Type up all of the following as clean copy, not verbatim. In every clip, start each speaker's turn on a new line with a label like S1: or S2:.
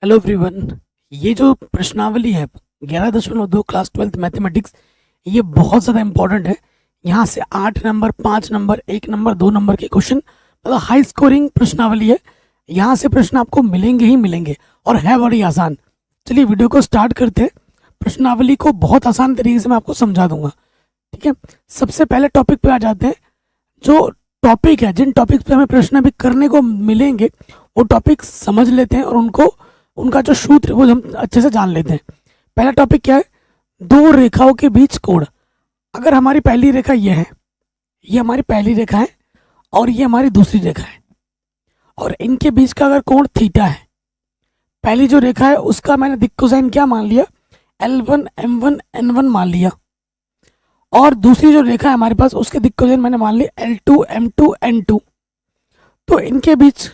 S1: Hello everyone. ये जो प्रश्नावली है 11.2 क्लास 12th मैथमेटिक्स, ये बहुत ज़्यादा इंपॉर्टेंट है। यहाँ से 8 नंबर, 5 नंबर, 1 नंबर, 2 नंबर के क्वेश्चन, मतलब हाई स्कोरिंग प्रश्नावली है। यहाँ से प्रश्न आपको मिलेंगे ही मिलेंगे और है बड़ी आसान। चलिए वीडियो को स्टार्ट करते हैं। प्रश्नावली को बहुत आसान तरीके से मैं आपको समझा दूंगा, ठीक है। सबसे पहले टॉपिक पे आ जाते हैं। जो टॉपिक है, जिन टॉपिक पे हमें प्रश्न भी करने को मिलेंगे, वो टॉपिक समझ लेते हैं और उनका जो सूत्र है वो हम अच्छे से जान लेते हैं। पहला टॉपिक क्या है? दो रेखाओं के बीच कोण। अगर हमारी पहली रेखा ये है, ये हमारी पहली रेखा है और ये हमारी दूसरी रेखा है, और इनके बीच का अगर कोण थीटा है, पहली जो रेखा है उसका मैंने दिक् कोसाइन क्या मान लिया? L1 M1 N1 मान लिया, और दूसरी जो रेखा है हमारे पास उसके दिक् कोसाइन मैंने मान लिया L2 M2 N2। तो इनके बीच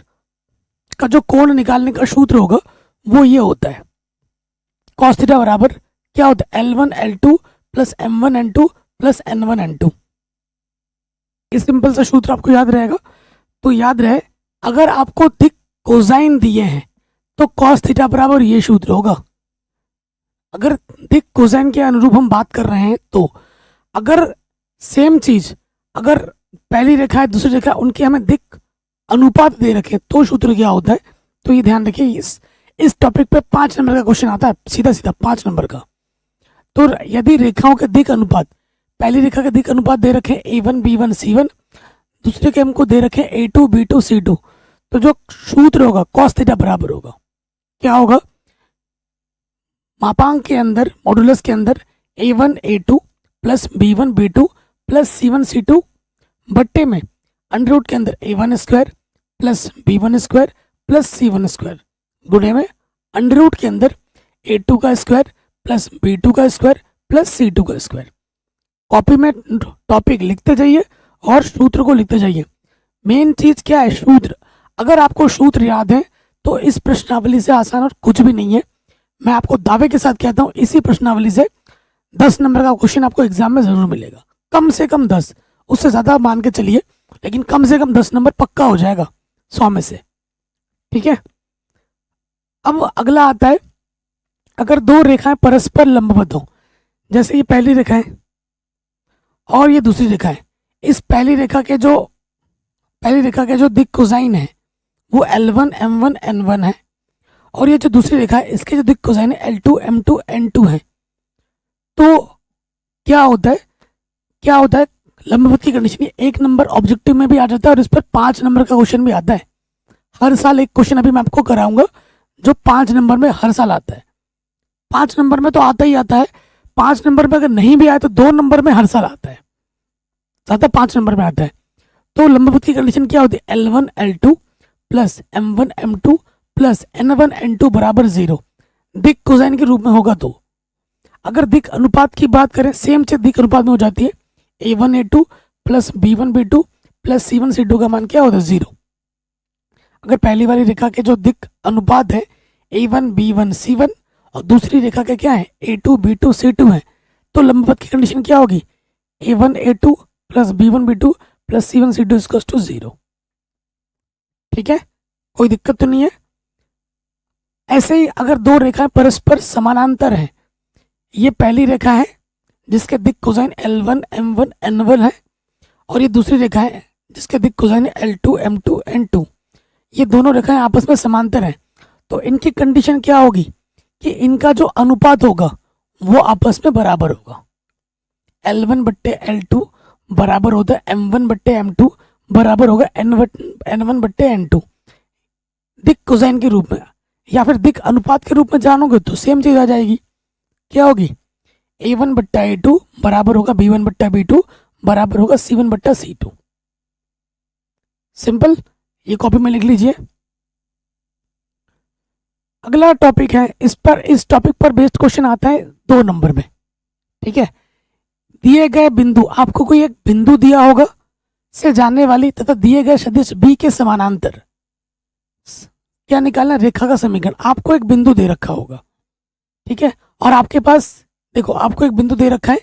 S1: का जो कोण निकालने का सूत्र होगा वो ये होता है, cos थीटा बराबर क्या होता है? L1 L2 plus M1 N2 plus N1 N2। इस सिंपल सा सूत्र आपको याद रहेगा। तो याद रहे, अगर आपको दिक् कोसाइन दिए हैं तो cos थीटा बराबर ये सूत्र होगा। अगर दिक् कोसाइन के अनुरूप हम बात कर रहे हैं, तो अगर सेम चीज, अगर पहली रेखा है दूसरी रेखा, उनके हमें दिक् अनुपात दे रखे तो सूत्र क्या होता है? तो ये ध्यान रखिए, इस टॉपिक पे 5 नंबर का क्वेश्चन आता है, सीधा सीधा 5 नंबर का। तो यदि रेखाओं के दिक् अनुपात, पहली रेखा के दिक् अनुपात दे रखे A1 B1 C1, दूसरे के हमको दे रखे A2 B2 C2, तो जो सूत्र होगा cos थीटा बराबर होगा क्या होगा? मापांक के अंदर, मॉडुलस के अंदर A1 A2 plus B1 B2 plus C1 C2 बट्टे में अंडर रूट के अंदर A1 square plus B1 square plus C1 square गुणे में अंडर रूट के अंदर A2 का स्क्वायर प्लस B2 का स्क्वायर प्लस C2 का स्क्वायर। कॉपी में टॉपिक लिखते जाइए और सूत्र को लिखते जाइए। मेन चीज क्या है? सूत्र। अगर आपको सूत्र याद है तो इस प्रश्नावली से आसान और कुछ भी नहीं है। मैं आपको दावे के साथ कहता हूँ, इसी प्रश्नावली से 10 नंबर का क्वेश्चन आपको एग्जाम में जरूर मिलेगा। कम से कम 10, उससे ज्यादा मान के चलिए, लेकिन कम से कम 10 नंबर पक्का हो जाएगा 100 में से, ठीक है। अब अगला आता है, अगर दो रेखाएं परस्पर लंबवत हो, जैसे ये पहली रेखा है और ये दूसरी रेखा है। इस पहली रेखा के जो दिक् कोसाइन है वो L1 M1 N1 है, और ये जो दूसरी रेखा है इसके जो दिक् कोसाइन है L2 M2 N2 है। तो क्या होता है? लंबवत की कंडीशन ये 1 नंबर ऑब्जेक्टिव में भी आ जाता है और इस पर 5 नंबर का क्वेश्चन भी आता है। हर साल एक क्वेश्चन अभी मैं आपको कराऊंगा जो 5 नंबर में हर साल आता है। 5 नंबर में तो आता ही आता है, 5 नंबर में अगर नहीं भी आया तो 2 नंबर में हर साल आता है, ज्यादा 5 नंबर में आता है। तो लंबवत की कंडीशन क्या होती है? L1 L2 plus M1 M2 plus N1 N2 बराबर 0 दिक् कोसाइन के रूप में होगा। तो अगर दिक् अनुपात की बात करें, सेम चीज दिक् अनुपात में हो जाती है। A1 A2 plus B1 B2 plus C1 C2 का मान क्या होता है? 0। अगर पहली वाली रेखा के जो दिक् अनुपात है A1 B1 C1 और दूसरी रेखा के क्या है A2 B2 C2 है, तो लंबवत की कंडीशन क्या होगी? A1 A2 plus B1 B2 plus C1 C2 equals to 0। ठीक है, कोई दिक्कत तो नहीं है। ऐसे ही अगर दो रेखाएं परस्पर समानांतर हैं, ये पहली रेखा है जिसके दिक् कोसाइन L1 M1 N1 है, और ये दूसरी रेखा है जिसके दिक् कोसाइन L2 M2 N2। ये दोनों रेखाएं आपस में समांतर हैं, तो इनकी कंडीशन क्या होगी कि इनका जो अनुपात होगा वो आपस में बराबर होगा। L1 बट्टे L2 बराबर होता है M1 बट्टे M2 बराबर होगा N1 बट्टे N2। दिक् कोसाइन के रूप में या फिर दिक् अनुपात के रूप में जानोगे तो सेम चीज आ जाएगी। क्या होगी? A1 बट्टा A2 बराबर होगा B1 बट्टा B2 बराबर होगा C1 बट्टा C2। सिंपल, ये कॉपी में लिख लीजिए। अगला टॉपिक है, इस टॉपिक पर बेस्ड क्वेश्चन आता है 2 नंबर में, ठीक है। दिए गए बिंदु, आपको कोई एक बिंदु दिया होगा से जाने वाली तथा दिए गए सदिश B के समानांतर क्या निकालना? रेखा का समीकरण। आपको एक बिंदु दे रखा होगा, ठीक है, और आपके पास देखो आपको एक बिंदु दे रखा है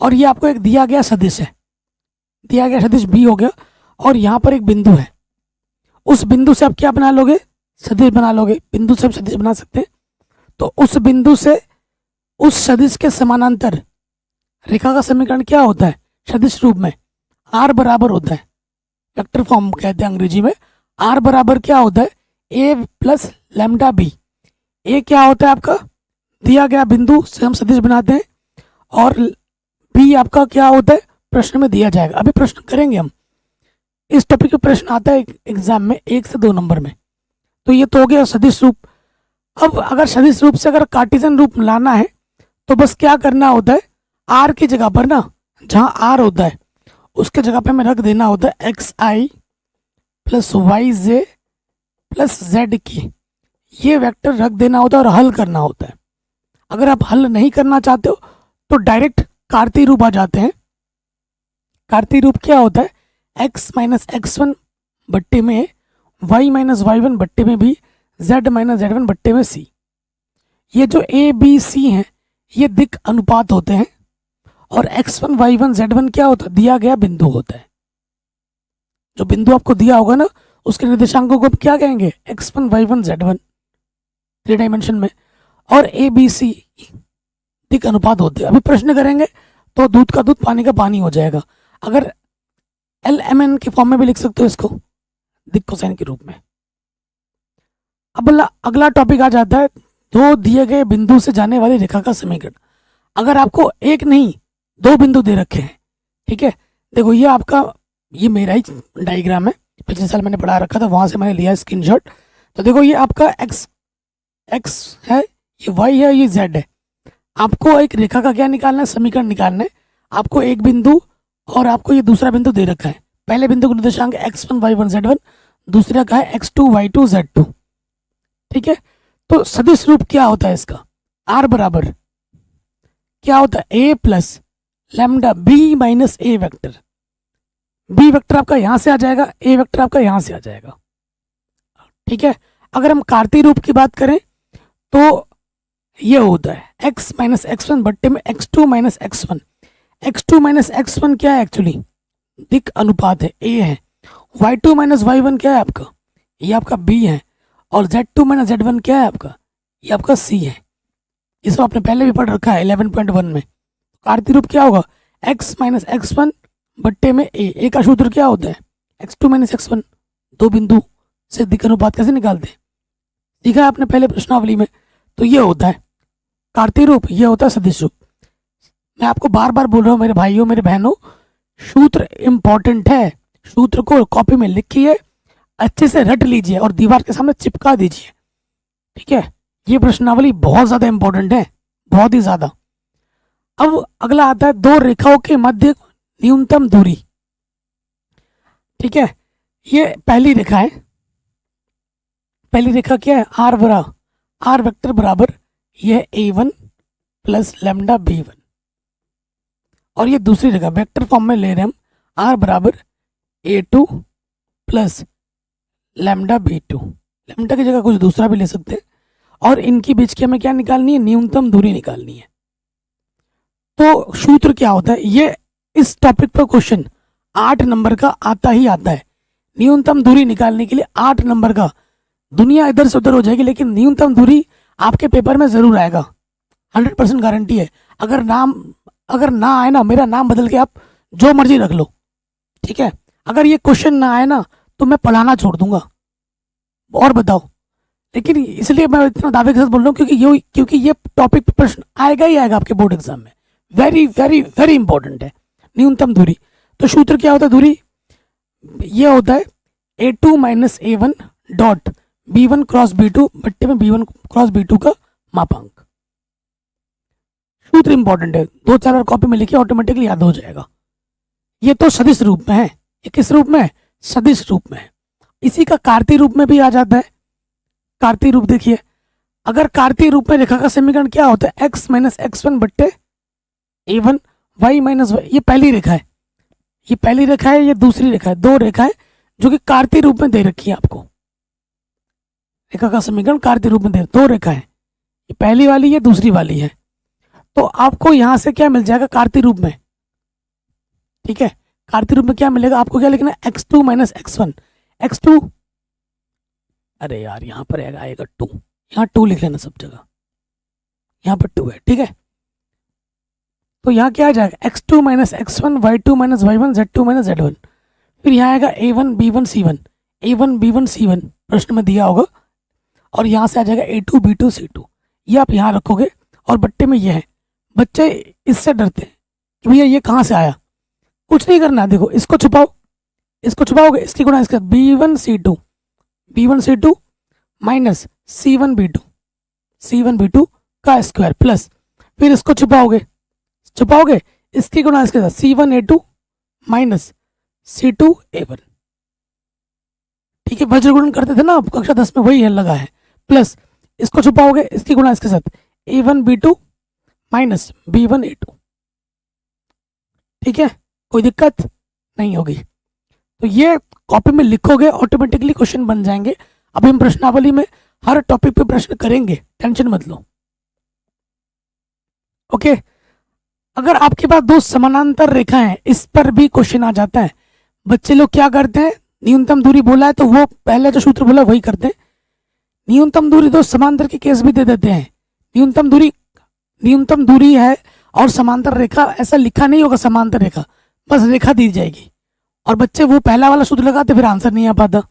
S1: और ये आपको एक दिया गया सदिश है, दिया गया सदिश B हो गया, और यहाँ पर एक बिंदु है। उस बिंदु से आप क्या बना लोगे? सदिश बना लोगे, बिंदु से सदिश बना सकते हैं, तो उस बिंदु से उस सदिश के समानांतर रेखा का समीकरण क्या होता है सदिश रूप में? आर बराबर होता है, वेक्टर फॉर्म कहते हैं अंग्रेजी में। आर बराबर क्या होता है? ए प्लस लैम्डा बी। ए क्या होता है आपका? दिया गया बिंदु से हम सदिश बनाते हैं, और बी आपका क्या होता है? प्रश्न में दिया जाएगा। अभी प्रश्न करेंगे हम, इस टॉपिक पे प्रश्न आता है एग्जाम में 1 से 2 नंबर में। तो ये तो हो गया सदिश रूप। अब अगर सदिश रूप से अगर कार्टेशियन रूप लाना है तो बस क्या करना होता है, आर की जगह पर ना, जहाँ आर होता है उसके जगह पे हमें रख देना होता है एक्स आई प्लस वाई जे प्लस जेड की, ये वेक्टर रख देना होता है और हल करना होता है। अगर आप हल नहीं करना चाहते हो तो डायरेक्ट कार्तीय रूप आ जाते हैं। कार्तीय रूप क्या होता है? x माइनस एक्स वन बट्टे में y माइनस वाई वन बट्टे में भी z माइनस जेड वन बट्टे में c। ये जो a b c हैं ये दिक् अनुपात होते हैं, और x1 y1 z1 क्या होता है? दिया गया बिंदु होता है। जो बिंदु आपको दिया होगा ना उसके निर्देशांकों को क्या कहेंगे? x1 y1 z1 3 डायमेंशन में, और a b c दिक् अनुपात होते हैं। अभी प्रश्न करेंगे तो दूध का दूध पानी का पानी हो जाएगा। अगर एल एम एन के फॉर्म में भी लिख सकते हो इसको, दिक् कोसाइन के रूप में। अब अगला टॉपिक आ जाता है दो दिए गए बिंदु से जाने वाली रेखा का समीकरण। अगर आपको एक नहीं 2 बिंदु दे रखे हैं, ठीक है, देखो ये आपका, ये मेरा ही डायग्राम है, पिछले साल मैंने पढ़ा रखा था, वहां से मैंने लिया स्क्रीनशॉट। तो देखो ये आपका एक्स है, ये वाई है, ये जेड है। आपको एक रेखा का क्या निकालना है? समीकरण निकालना है। आपको एक बिंदु और आपको ये दूसरा बिंदु दे रखा है। पहले बिंदु का निर्देशांक x1 y1 z1, दूसरा का है x2 y2 z2, ठीक है। तो सदिश रूप क्या होता है इसका? r बराबर क्या होता है? a plus lambda b minus a vector. b vector आपका यहां से आ जाएगा, a वेक्टर आपका यहां से आ जाएगा, ठीक है। अगर हम कार्तीय रूप की बात करें तो ये होता है x माइनस एक्स वन बट्टे में x2 minus x one. x2 minus x one क्या है? एक्चुअली दिक् अनुपात है, a है। y2 माइनस वाई वन क्या है आपका? ये आपका b है। और z2 माइनस z1 क्या है आपका? ये आपका c है। इसको आपने पहले भी पढ़ रखा है 11.1 में। कार्तीय रूप क्या होगा? x माइनस एक्स वन बट्टे में a का सूत्र क्या होता है? x2 minus x one. 2 बिंदु से दिक् अनुपात कैसे निकालते हैं? सीखा है आपने पहले प्रश्नावली में। तो ये होता है कार्तीय रूप, ये होता है सदिश रूप। मैं आपको बार बार बोल रहा हूँ मेरे भाइयों मेरे बहनों, सूत्र इंपॉर्टेंट है। सूत्र को कॉपी में लिखिए, अच्छे से रट लीजिए और दीवार के सामने चिपका दीजिए, ठीक है। ये प्रश्नावली बहुत ज्यादा इंपॉर्टेंट है, बहुत ही ज्यादा। अब अगला आता है दो रेखाओं के मध्य न्यूनतम दूरी, ठीक है। ये पहली रेखा है। पहली रेखा क्या है? आर बराबर, आर वेक्टर बराबर यह a1 प्लस लैम्डा b1। और ये दूसरी रेखा वेक्टर फॉर्म में ले रहे हैं हम, आर बराबर a2 plus lambda b2। Lambda की जगह कुछ दूसरा भी ले सकते हैं। और इनकी बीच की हमें क्या निकालनी है? न्यूनतम दूरी निकालनी है। तो सूत्र क्या होता है? ये इस टॉपिक पर क्वेश्चन 8 नंबर का आता ही आता है। न्यूनतम दूरी निकालने के लिए 8 नंबर का, दुनिया इधर से उधर हो जाएगी लेकिन न्यूनतम दूरी आपके पेपर में जरूर आएगा, 100% गारंटी है। अगर ना आए ना, मेरा नाम बदल के आप जो मर्जी रख लो, ठीक है। अगर ये क्वेश्चन ना आए ना तो मैं पढ़ाना छोड़ दूंगा। और बताओ, लेकिन इसलिए मैं इतना दावे के साथ बोल रहा हूँ क्योंकि ये टॉपिक प्रश्न आएगा ही आएगा आपके बोर्ड एग्जाम में। वेरी वेरी वेरी इंपॉर्टेंट है न्यूनतम दूरी। तो सूत्र क्या होता है दूरी? ये होता है a2 minus a1 dot b1 cross b2 बट्टे में b1 क्रॉस b2 का मापांक। सूत्र इंपॉर्टेंट है, 2-4 बार कॉपी में लिखिए, ऑटोमेटिकली याद हो जाएगा। ये तो सदिश रूप में है। ये किस रूप में है? सदिश रूप में है। इसी का कार्तीय रूप में भी आ जाता है। कार्तीय रूप देखिए, अगर कार्तीय रूप में रेखा का समीकरण क्या होता है? x माइनस एक्स वन बट्टे a1 y माइनस वाई। ये पहली रेखा है, ये पहली रेखा है, ये दूसरी रेखा है। 2 रेखा है जो कि कार्तीय रूप में दे रखी है आपको। रेखा का समीकरण कार्तीय रूप में दे, 2 रेखा है, ये पहली वाली है, दूसरी वाली है। तो आपको यहां से क्या मिल जाएगा कार्तीय रूप में? ठीक है, कार्तीय रूप में क्या मिलेगा आपको? क्या लिखना है? x2 minus x one. x2 अरे यार यहाँ पर आएगा 2, यहाँ 2 लिख लेना सब जगह, यहाँ पर 2 है, ठीक है। तो यहाँ क्या आ जाएगा x2 minus x1 y2 minus y1 z2 minus z1। फिर यहाँ आएगा a1 b1 c1, a1 b1 c1 प्रश्न में दिया होगा, और यहाँ से आ जाएगा a2 b2 c2, ये आप यहाँ रखोगे। और बट्टे में ये है, बच्चे इससे डरते हैं कि भैया ये कहाँ से आया। कुछ नहीं करना, देखो इसको छुपाओ, इसको छुपाओगे, इसकी गुणा इसके b1 c2, b1 c2 minus c1 b2, c1 b2 का स्क्वायर प्लस, फिर इसको छुपाओगे, छुपाओगे इसकी गुणा इसके साथ c1 a2 minus c2 a1, ठीक है। वज्र गुणन करते थे ना आप कक्षा 10 में, वही है लगा है, प्लस इसको छुपाओगे, इसकी गुणा इसके साथ a1 b2 minus b1 a2, ठीक है, कोई दिक्कत नहीं होगी। तो ये कॉपी में लिखोगे, ऑटोमेटिकली क्वेश्चन बन जाएंगे। अभी हम प्रश्नावली में हर टॉपिक पे प्रश्न करेंगे, टेंशन मत लो, ओके। अगर आपके पास दो समानांतर रेखा हैं, इस पर भी क्वेश्चन आ जाता है। बच्चे लोग क्या करते हैं, न्यूनतम दूरी बोला है तो वो पहले जो सूत्र बोला वही करते हैं। न्यूनतम दूरी तो समांतर के केस भी दे देते हैं। न्यूनतम दूरी है और समांतर रेखा, ऐसा लिखा नहीं होगा समांतर रेखा, बस रेखा दी जाएगी, और बच्चे वो पहला वाला सूत्र लगाते, फिर आंसर नहीं आ पाता।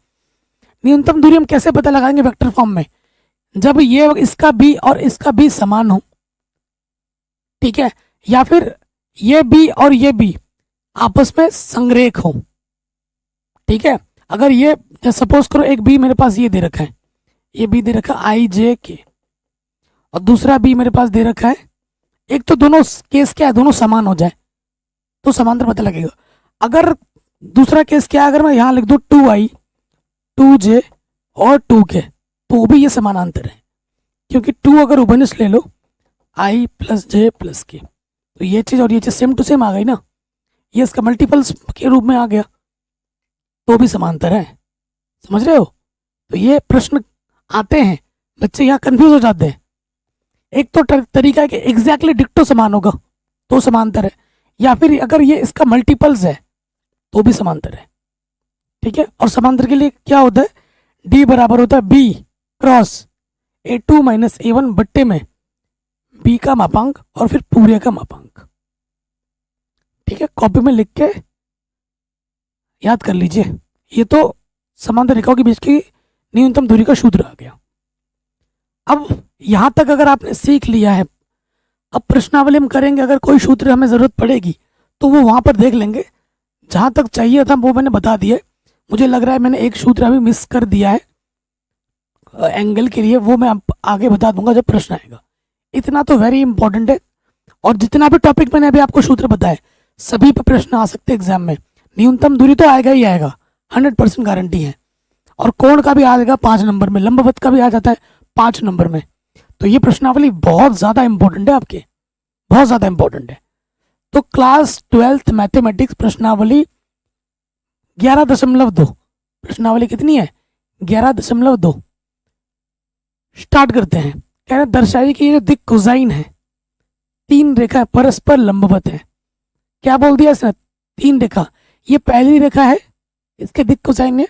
S1: न्यूनतम दूरी हम कैसे पता लगाएंगे वेक्टर फॉर्म में, जब ये इसका बी और इसका बी समान हो, ठीक है, या फिर ये बी और ये बी आपस में संरेख हो, ठीक है। अगर ये सपोज करो एक बी मेरे पास ये दे रखा है, ये बी दे रखा आई जे के, और दूसरा बी मेरे पास दे रखा है, एक तो दोनों केस क्या है, दोनों समान हो जाए तो समांतर पता लगेगा। अगर दूसरा केस क्या है, अगर मैं यहाँ लिख दूँ 2i 2j और 2k, तो भी ये समानांतर है, क्योंकि 2 अगर उभयनिष्ठ ले लो i प्लस जे प्लस के, तो ये चीज़ और ये चीज़ सेम टू सेम आ गई ना, ये इसका मल्टीपल्स के रूप में आ गया, तो भी समांतर है, समझ रहे हो। तो ये प्रश्न आते हैं, बच्चे यहाँ कंफ्यूज हो जाते हैं। एक तो तरीका है कि एग्जैक्टली डिक्टो समान होगा तो समांतर है, या फिर अगर ये इसका मल्टीपल्स है तो भी समांतर है, ठीक है। और समांतर के लिए क्या होता है, डी बराबर होता है B cross a2 minus a1 बट्टे में बी का मापांक और फिर पूरे का मापांक, ठीक है। कॉपी में लिख के याद कर लीजिए। ये तो समांतर रेखाओं के बीच की न्यूनतम दूरी का सूत्र आ गया। अब यहां तक अगर आपने सीख लिया है, अब प्रश्नावली हम करेंगे, अगर कोई सूत्र हमें ज़रूरत पड़ेगी तो वो वहां पर देख लेंगे। जहां तक चाहिए था वो मैंने बता दिया। मुझे लग रहा है मैंने एक सूत्र अभी मिस कर दिया है एंगल के लिए, वो मैं आगे बता दूंगा जब प्रश्न आएगा। इतना तो वेरी इंपॉर्टेंट है, और जितना भी टॉपिक मैंने अभी आपको सूत्र बताए सभी पर प्रश्न आ सकते हैं एग्जाम में। न्यूनतम दूरी तो आएगा ही आएगा, 100% गारंटी है। और कोण का भी आ जाएगा 5 नंबर में, लंबवत का भी आ जाता है 5 नंबर में। तो ये प्रश्नावली बहुत ज़्यादा इंपॉर्टेंट है आपके, बहुत ज़्यादा इंपॉर्टेंट है। तो क्लास 12th मैथमेटिक्स प्रश्नावली 11.2, प्रश्नावली कितनी है 11.2। स्टार्ट करते हैं। कह रहे दर्शाइए कि ये जो दिक् कोसाइन है, 3 रेखा परस्पर लंबवत है। क्या बोल दिया इसने, 3 रेखा, ये पहली रेखा है इसके दिक् कोसाइन है,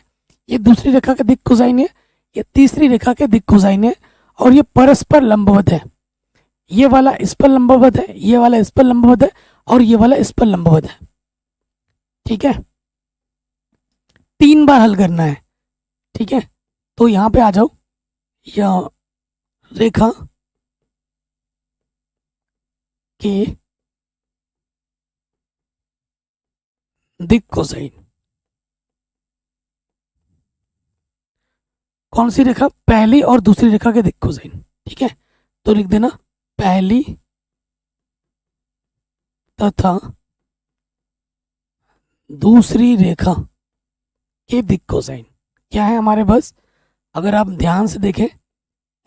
S1: ये दूसरी रेखा के दिक् कोसाइन है, ये तीसरी रेखा के दिक् कोसाइन है, और ये परस्पर लंबवत है। ये वाला इस पर लंबवत है, ये वाला इस पर लंबवत है, और ये वाला इस पर लंबवत है, ठीक है। 3 बार हल करना है, ठीक है। तो यहां पे आ जाओ, या रेखा के दिक् कोसाइन, कौन सी रेखा, पहली और दूसरी रेखा के दिक् कोसाइन, ठीक है। तो लिख देना पहली तथा दूसरी रेखा के दिक् कोसाइन क्या है हमारे पास। अगर आप ध्यान से देखें,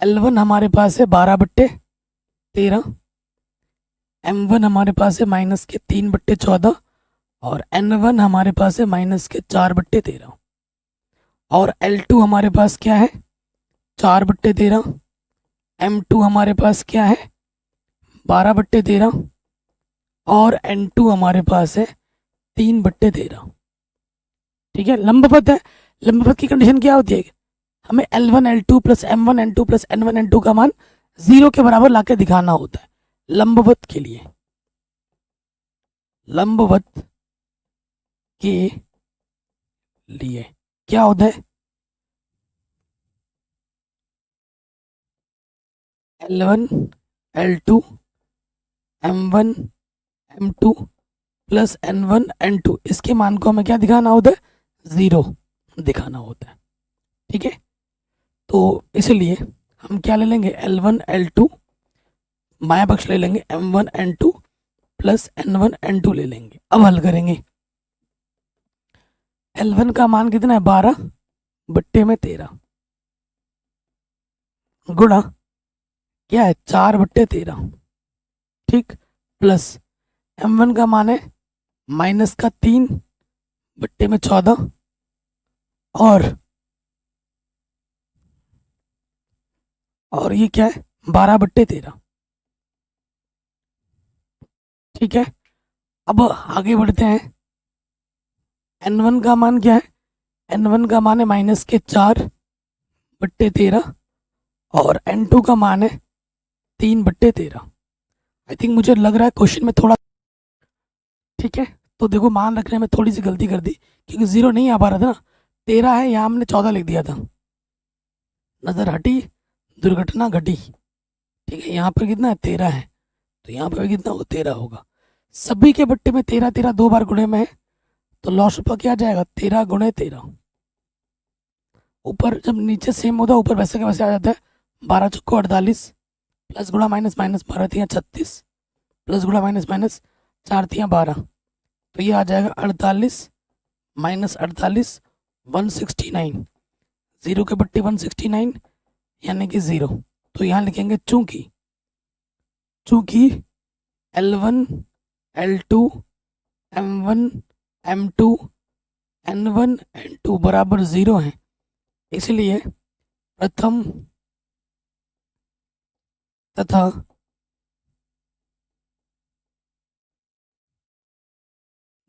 S1: L1 हमारे पास है 12/13, M1 हमारे पास है -3/14, और N1 हमारे पास है -4/13, और L2 हमारे पास क्या है 4/13, M2 हमारे पास क्या है 12/13, और N2 हमारे पास है 3/13, ठीक है। लंबवत है, लंबवत की कंडीशन क्या होती है, हमें L1 L2 plus M1 N2 plus N1 N2 का मान 0 के बराबर लाके दिखाना होता है लंबवत के लिए। लंबवत के लिए क्या होता है, L1 L2 M1 M2 plus N1 N2, इसके मान को हमें क्या दिखाना होता है, 0 दिखाना होता है। ठीक है, तो इसलिए हम क्या ले लेंगे, L1 L2 बायां पक्ष ले लेंगे, M1 N2 plus N1 N2 ले लेंगे। अब हल करेंगे। L1 का मान कितना है, 12 बट्टे में 13 गुणा क्या है, 4 बट्टे 13। ठीक, प्लस M1 का मान है माइनस का 3 बट्टे में 14 और ये क्या है, 12 बट्टे 13। ठीक है, अब आगे बढ़ते हैं। N1 का मान क्या है, N1 का मान है माइनस के 4 बट्टे 13 और N2 का मान है 3 बट्टे 13। आई थिंक मुझे लग रहा है क्वेश्चन में थोड़ा, ठीक है, तो देखो मान रखने में थोड़ी सी गलती कर दी क्योंकि 0 नहीं आ पा रहा था ना, 13 है, यहाँ हमने 14 लिख दिया था। नज़र हटी, दुर्घटना घटी। ठीक है, यहाँ पर कितना है, 13 है, तो यहाँ पर कितना होगा, 13 होगा। सभी के बट्टे में 13 13 2 बार गुणे में है, तो लॉस पर क्या जाएगा, 13 गुणे 13। ऊपर जब नीचे सेम होता है, ऊपर वैसे का वैसे आ जाता है। 12 चौको 48 प्लस गुणा माइनस माइनस 12 तियाँ 36 प्लस गुणा माइनस माइनस 4 तियाँ 12, तो ये आ जाएगा 48 माइनस 48 169। 0 के बट्टे 169 यानी कि 0। तो यहाँ लिखेंगे चूंकि L1 L2 M1 M2 N1 N2 बराबर 0 है, इसलिए प्रथम तथा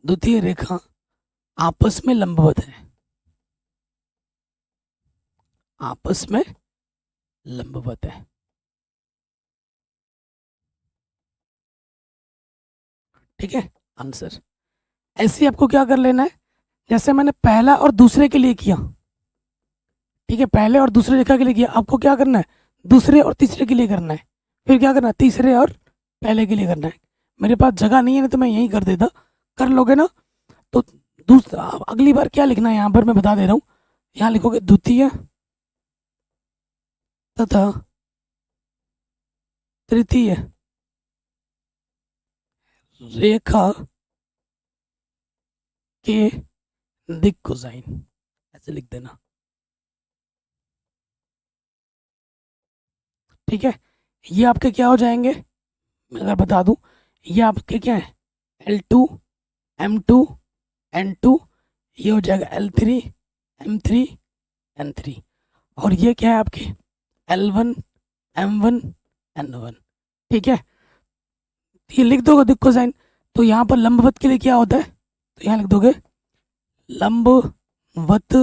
S1: द्वितीय रेखा आपस में लंबवत है। आपस में लंबवत है। ठीक है, आंसर। ऐसे ही आपको क्या कर लेना है, जैसे मैंने पहला और दूसरे के लिए किया। ठीक है, पहले और दूसरे रेखा के लिए किया, आपको क्या करना है, दूसरे और तीसरे के लिए करना है, फिर क्या करना है, तीसरे और पहले के लिए करना है। मेरे पास जगह नहीं है ना, तो मैं यही कर देता, कर लोगे ना। तो दूसरा अगली बार क्या लिखना है, यहाँ पर मैं बता दे रहा हूँ, यहाँ लिखोगे द्वितीय तथा तृतीय रेखा के दिक् कोसाइन, ऐसे लिख देना। ठीक है, ये आपके क्या हो जाएंगे, मैं अगर बता दूं, ये आपके क्या है, L2 M2 N2, ये हो जाएगा L3 M3 N3, और ये क्या है आपके L1 M1 N1। ठीक है, ये लिख दोगे दिक् कोसाइन। तो यहाँ पर लंबवत के लिए क्या होता है, तो यहाँ लिख दोगे लंबवत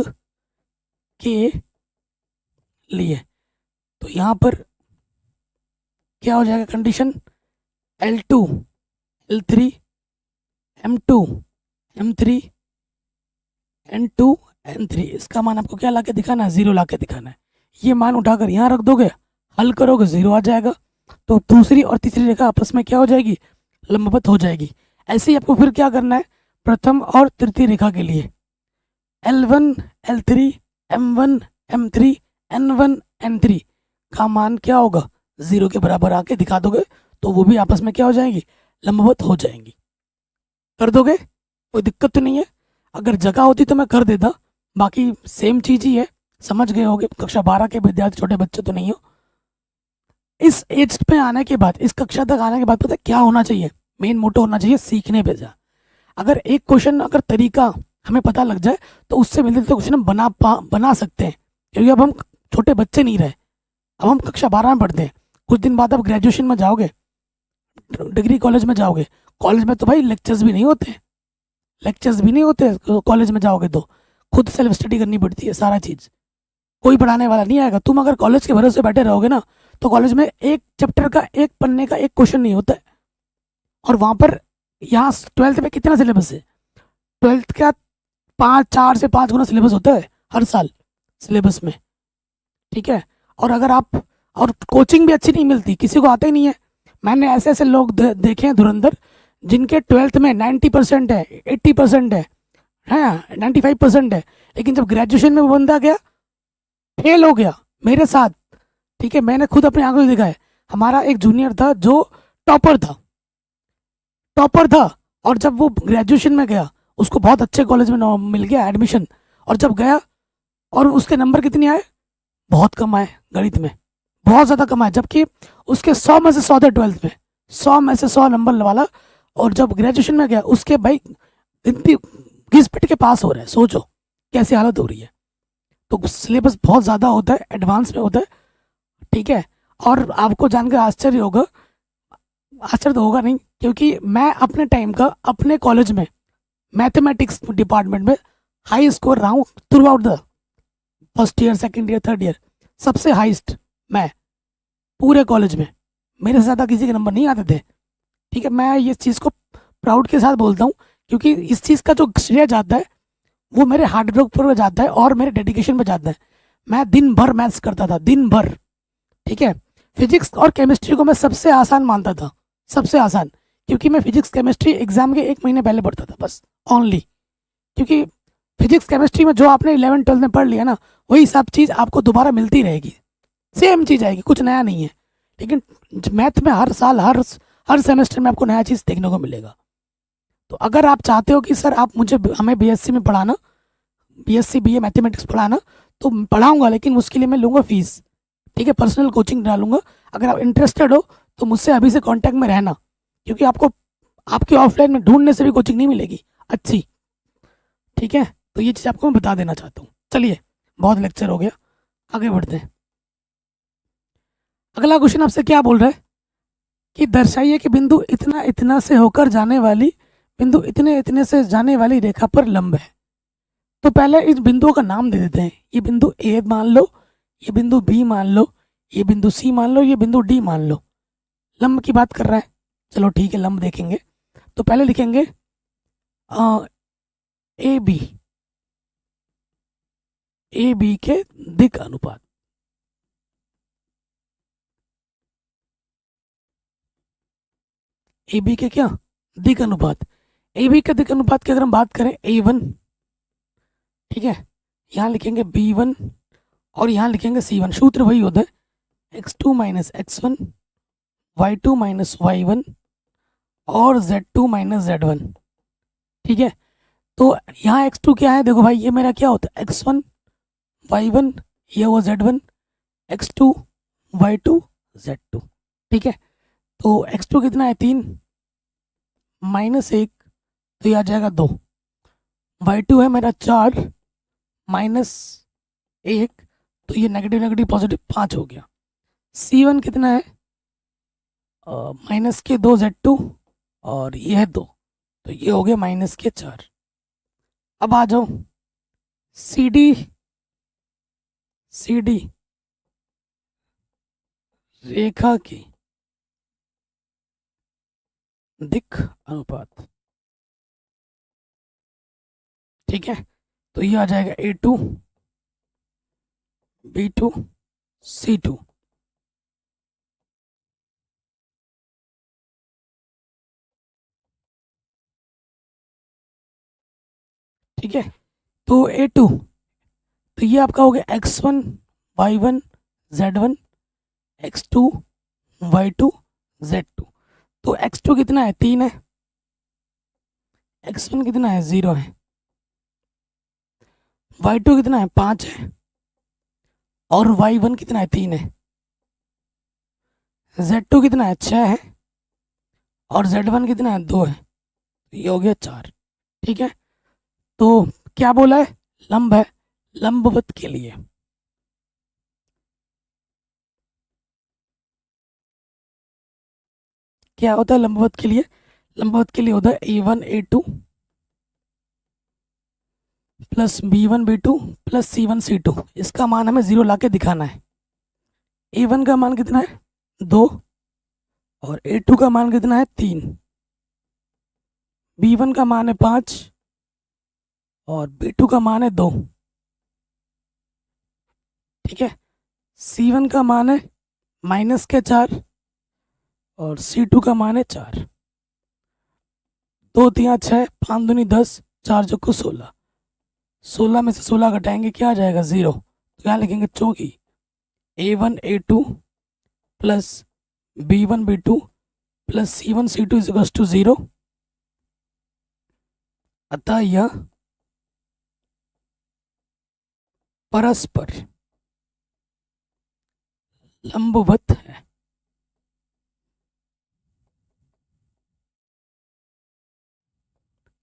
S1: के लिए, तो यहाँ पर क्या हो जाएगा condition, L2 L3 M2 M3 N2 N3, इसका मान आपको क्या लाके दिखाना है, 0 लाके दिखाना है। ये मान उठाकर यहाँ रख दोगे, हल करोगे 0 आ जाएगा, तो दूसरी और तीसरी रेखा आपस में क्या हो जाएगी, लंबवत हो जाएगी। ऐसे ही आपको फिर क्या करना है, प्रथम और तृतीय रेखा के लिए L1 L3 M1 M3 N1 N3 का मान क्या होगा, 0 के बराबर आके दिखा दोगे, तो वो भी आपस में क्या हो जाएंगी, लंबवत हो जाएंगी। कर दोगे, कोई दिक्कत तो नहीं है। अगर जगह होती तो मैं कर देता, बाकी सेम चीज़ ही है, समझ गए होगे। कक्षा 12 के विद्यार्थी, छोटे बच्चे तो नहीं हो। इस एज पे आने के बाद, इस कक्षा तक आने के बाद पता है क्या होना चाहिए, मेन मोटो होना चाहिए, सीखने पे जा। अगर एक क्वेश्चन, अगर तरीका हमें पता लग जाए, तो उससे मिलते जुलते क्वेश्चन हम बना सकते हैं, क्योंकि अब हम छोटे बच्चे नहीं रहे, अब हम कक्षा 12 में पढ़ते हैं। कुछ दिन बाद अब ग्रेजुएशन में जाओगे, डिग्री कॉलेज में जाओगे, कॉलेज में तो भाई लेक्चर्स भी नहीं होते, कॉलेज में जाओगे तो खुद सेल्फ स्टडी करनी पड़ती है, सारा चीज़ कोई पढ़ाने वाला नहीं आएगा। तुम अगर कॉलेज के भरोसे बैठे रहोगे ना, तो कॉलेज में एक चैप्टर का एक पन्ने का एक क्वेश्चन नहीं होता है। और वहाँ पर, यहाँ 12th में कितना सिलेबस है? 12th का 4 से 5 गुना सिलेबस होता है हर साल सिलेबस में, ठीक है। और अगर आप, और कोचिंग भी अच्छी नहीं मिलती, किसी को आता ही नहीं है। मैंने ऐसे ऐसे लोग देखे हैं धुरंधर, जिनके 12th में 90% है, 80% है 95% है, लेकिन जब ग्रेजुएशन में वो बंदा गया, फेल हो गया मेरे साथ, ठीक है। मैंने खुद अपने आंखों से देखा है। हमारा एक जूनियर था जो टॉपर था, टॉपर था, और जब वो ग्रेजुएशन में गया, उसको बहुत अच्छे कॉलेज में मिल गया एडमिशन, और जब गया, और उसके नंबर कितने आए? बहुत कम आए गणित में, बहुत ज़्यादा कम आए, जबकि उसके 100 में से 100 थे 12th में, 100 में से 100 नंबर वाला। और जब ग्रेजुएशन में गया, उसके भाई गिनती घिस पिट के पास हो रहे हैं। सोचो कैसी हालत हो रही है। तो सिलेबस बहुत ज़्यादा होता है, एडवांस में होता है, ठीक है। और आपको जानकर आश्चर्य होगा, आश्चर्य तो होगा नहीं, क्योंकि मैं अपने टाइम का अपने कॉलेज में मैथमेटिक्स डिपार्टमेंट में हाई स्कोर रहा हूँ through out the first year, second year, third year, सबसे हाईस्ट मैं पूरे कॉलेज में। मेरे से ज़्यादा किसी के नंबर नहीं आते थे, ठीक है। मैं ये चीज़ को प्राउड के साथ बोलता हूँ, क्योंकि इस चीज़ का जो श्रेय जाता है वो मेरे हार्ड वर्क पर जाता है और मेरे डेडिकेशन पर जाता है। मैं दिन भर मैथ्स करता था, दिन भर, ठीक है। फिजिक्स और केमिस्ट्री को मैं सबसे आसान मानता था, सबसे आसान, क्योंकि मैं फिजिक्स केमिस्ट्री एग्जाम के 1 महीने पहले पढ़ता था बस, ओनली। क्योंकि फिजिक्स केमिस्ट्री में जो आपने 11th 12th में पढ़ लिया ना, वही सब चीज़ आपको दोबारा मिलती रहेगी, सेम चीज़ आएगी, कुछ नया नहीं है। लेकिन मैथ में हर साल, हर सेमेस्टर में आपको नया चीज़ देखने को मिलेगा। तो अगर आप चाहते हो कि सर आप हमें बीएससी में पढ़ाना, बीएससी बीए मैथमेटिक्स पढ़ाना, तो पढ़ाऊंगा, लेकिन उसके लिए मैं लूँगा फीस, ठीक है, पर्सनल कोचिंग डालूंगा। अगर आप इंटरेस्टेड हो तो मुझसे अभी से कांटेक्ट में रहना, क्योंकि आपको आपके ऑफलाइन में ढूंढने से भी कोचिंग नहीं मिलेगी अच्छी, ठीक है। तो ये चीज़ आपको मैं बता देना चाहता हूँ। चलिए, बहुत लेक्चर हो गया, आगे बढ़ते हैं। अगला क्वेश्चन आपसे क्या बोल रहा है कि दर्शाइए कि बिंदु इतना इतना से होकर जाने वाली, बिंदु इतने इतने से जाने वाली रेखा पर लंब है। तो पहले इस बिंदुओं का नाम दे देते हैं। ये बिंदु ए मान लो, ये बिंदु बी मान लो, ये बिंदु सी मान लो, ये बिंदु डी मान लो। लंब की बात कर रहा है, चलो ठीक है, लंब देखेंगे। तो पहले लिखेंगे ए बी, ए बी के दिक अनुपात, ए बी के क्या दिक अनुपात, ए बी के दिक अनुपात की अगर हम बात करें A1, ठीक है, यहाँ लिखेंगे B1 और यहाँ लिखेंगे C1। सूत्र वही होता है x2 minus x1, y2 minus y1 और z2 माइनस z1, ठीक है। तो यहाँ x2 क्या है? देखो भाई, ये मेरा क्या होता है, x1 y1, ये वो z1, x2 y2 z2, ठीक है। तो x2 कितना है 3 माइनस 1, तो ये आ जाएगा 2। y2 है मेरा 4 माइनस 1, तो ये नेगेटिव नेगेटिव पॉजिटिव 5 हो गया। C1 कितना है माइनस के 2 z2 और ये है 2, तो ये हो गया माइनस के 4। अब आ जाओ सी डी, सी डी रेखा की दिक अनुपात, ठीक है। तो ये आ जाएगा A2 B2 C2, ठीक है। तो A2, तो ये आपका हो गया x1 y1 z1, x2 y2 z2। तो x2 कितना है 3 है, x1 कितना है 0 है, y2 कितना है 5 है और y1 कितना है 3 है, z2 कितना है 6 है और z1 कितना है 2 है, ये हो गया 4, ठीक है। तो क्या बोला है? लंब है, लंबवत के लिए। क्या होता है लंबवत के लिए? लंबवत के लिए होता है A1 A2 plus B1 B2 plus C1 C2, इसका मान हमें 0 ला के दिखाना है। A1 का मान कितना है 2 और A2 का मान कितना है 3, B1 का मान है 5 और B2 का मान है 2। ठीक है, C1 का मान है -4 और C2 का मान है 4। 2 3 6, 5 दूनी 10, 4 चौको 16। 16 में से 16 घटाएंगे क्या आ जाएगा 0। तो यहाँ लिखेंगे चूंकि A1 A2 plus B1 B2 plus C1 C2 is equal to 0, अतः यह परस्पर लंबवत है।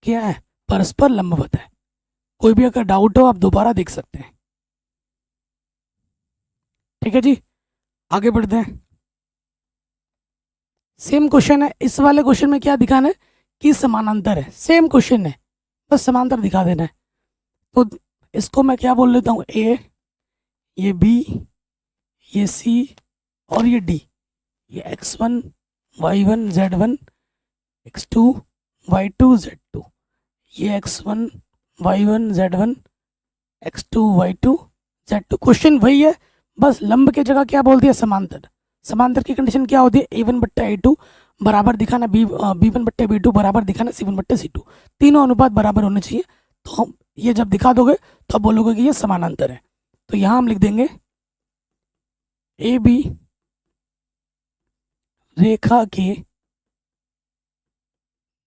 S1: क्या है, परस्पर लंबवत है। कोई भी अगर डाउट हो आप दोबारा देख सकते हैं। ठीक है जी, आगे बढ़ते हैं। सेम क्वेश्चन है, इस वाले क्वेश्चन में क्या दिखाना है कि समानांतर है। सेम क्वेश्चन है, बस समांतर दिखा देना है। तो इसको मैं क्या बोल लेता हूँ, ए, ये बी, ये सी और ये डी। ये x1 y1 z1 x2 y2 z2, ये x1 y1 z1 x2 y2 z2। Question वही है, बस लंब के जगह क्या बोल दिया समांतर। समांतर की कंडीशन क्या होती है, A1 बट्टा A2 बराबर दिखाना B1 बट्टे B2 बराबर दिखाना C1 बट्टे C2। तीनों अनुपात बराबर होने चाहिए। तो हम ये जब दिखा दोगे तो आप बोलोगे कि ये समानांतर है। तो यहाँ हम लिख देंगे AB रेखा के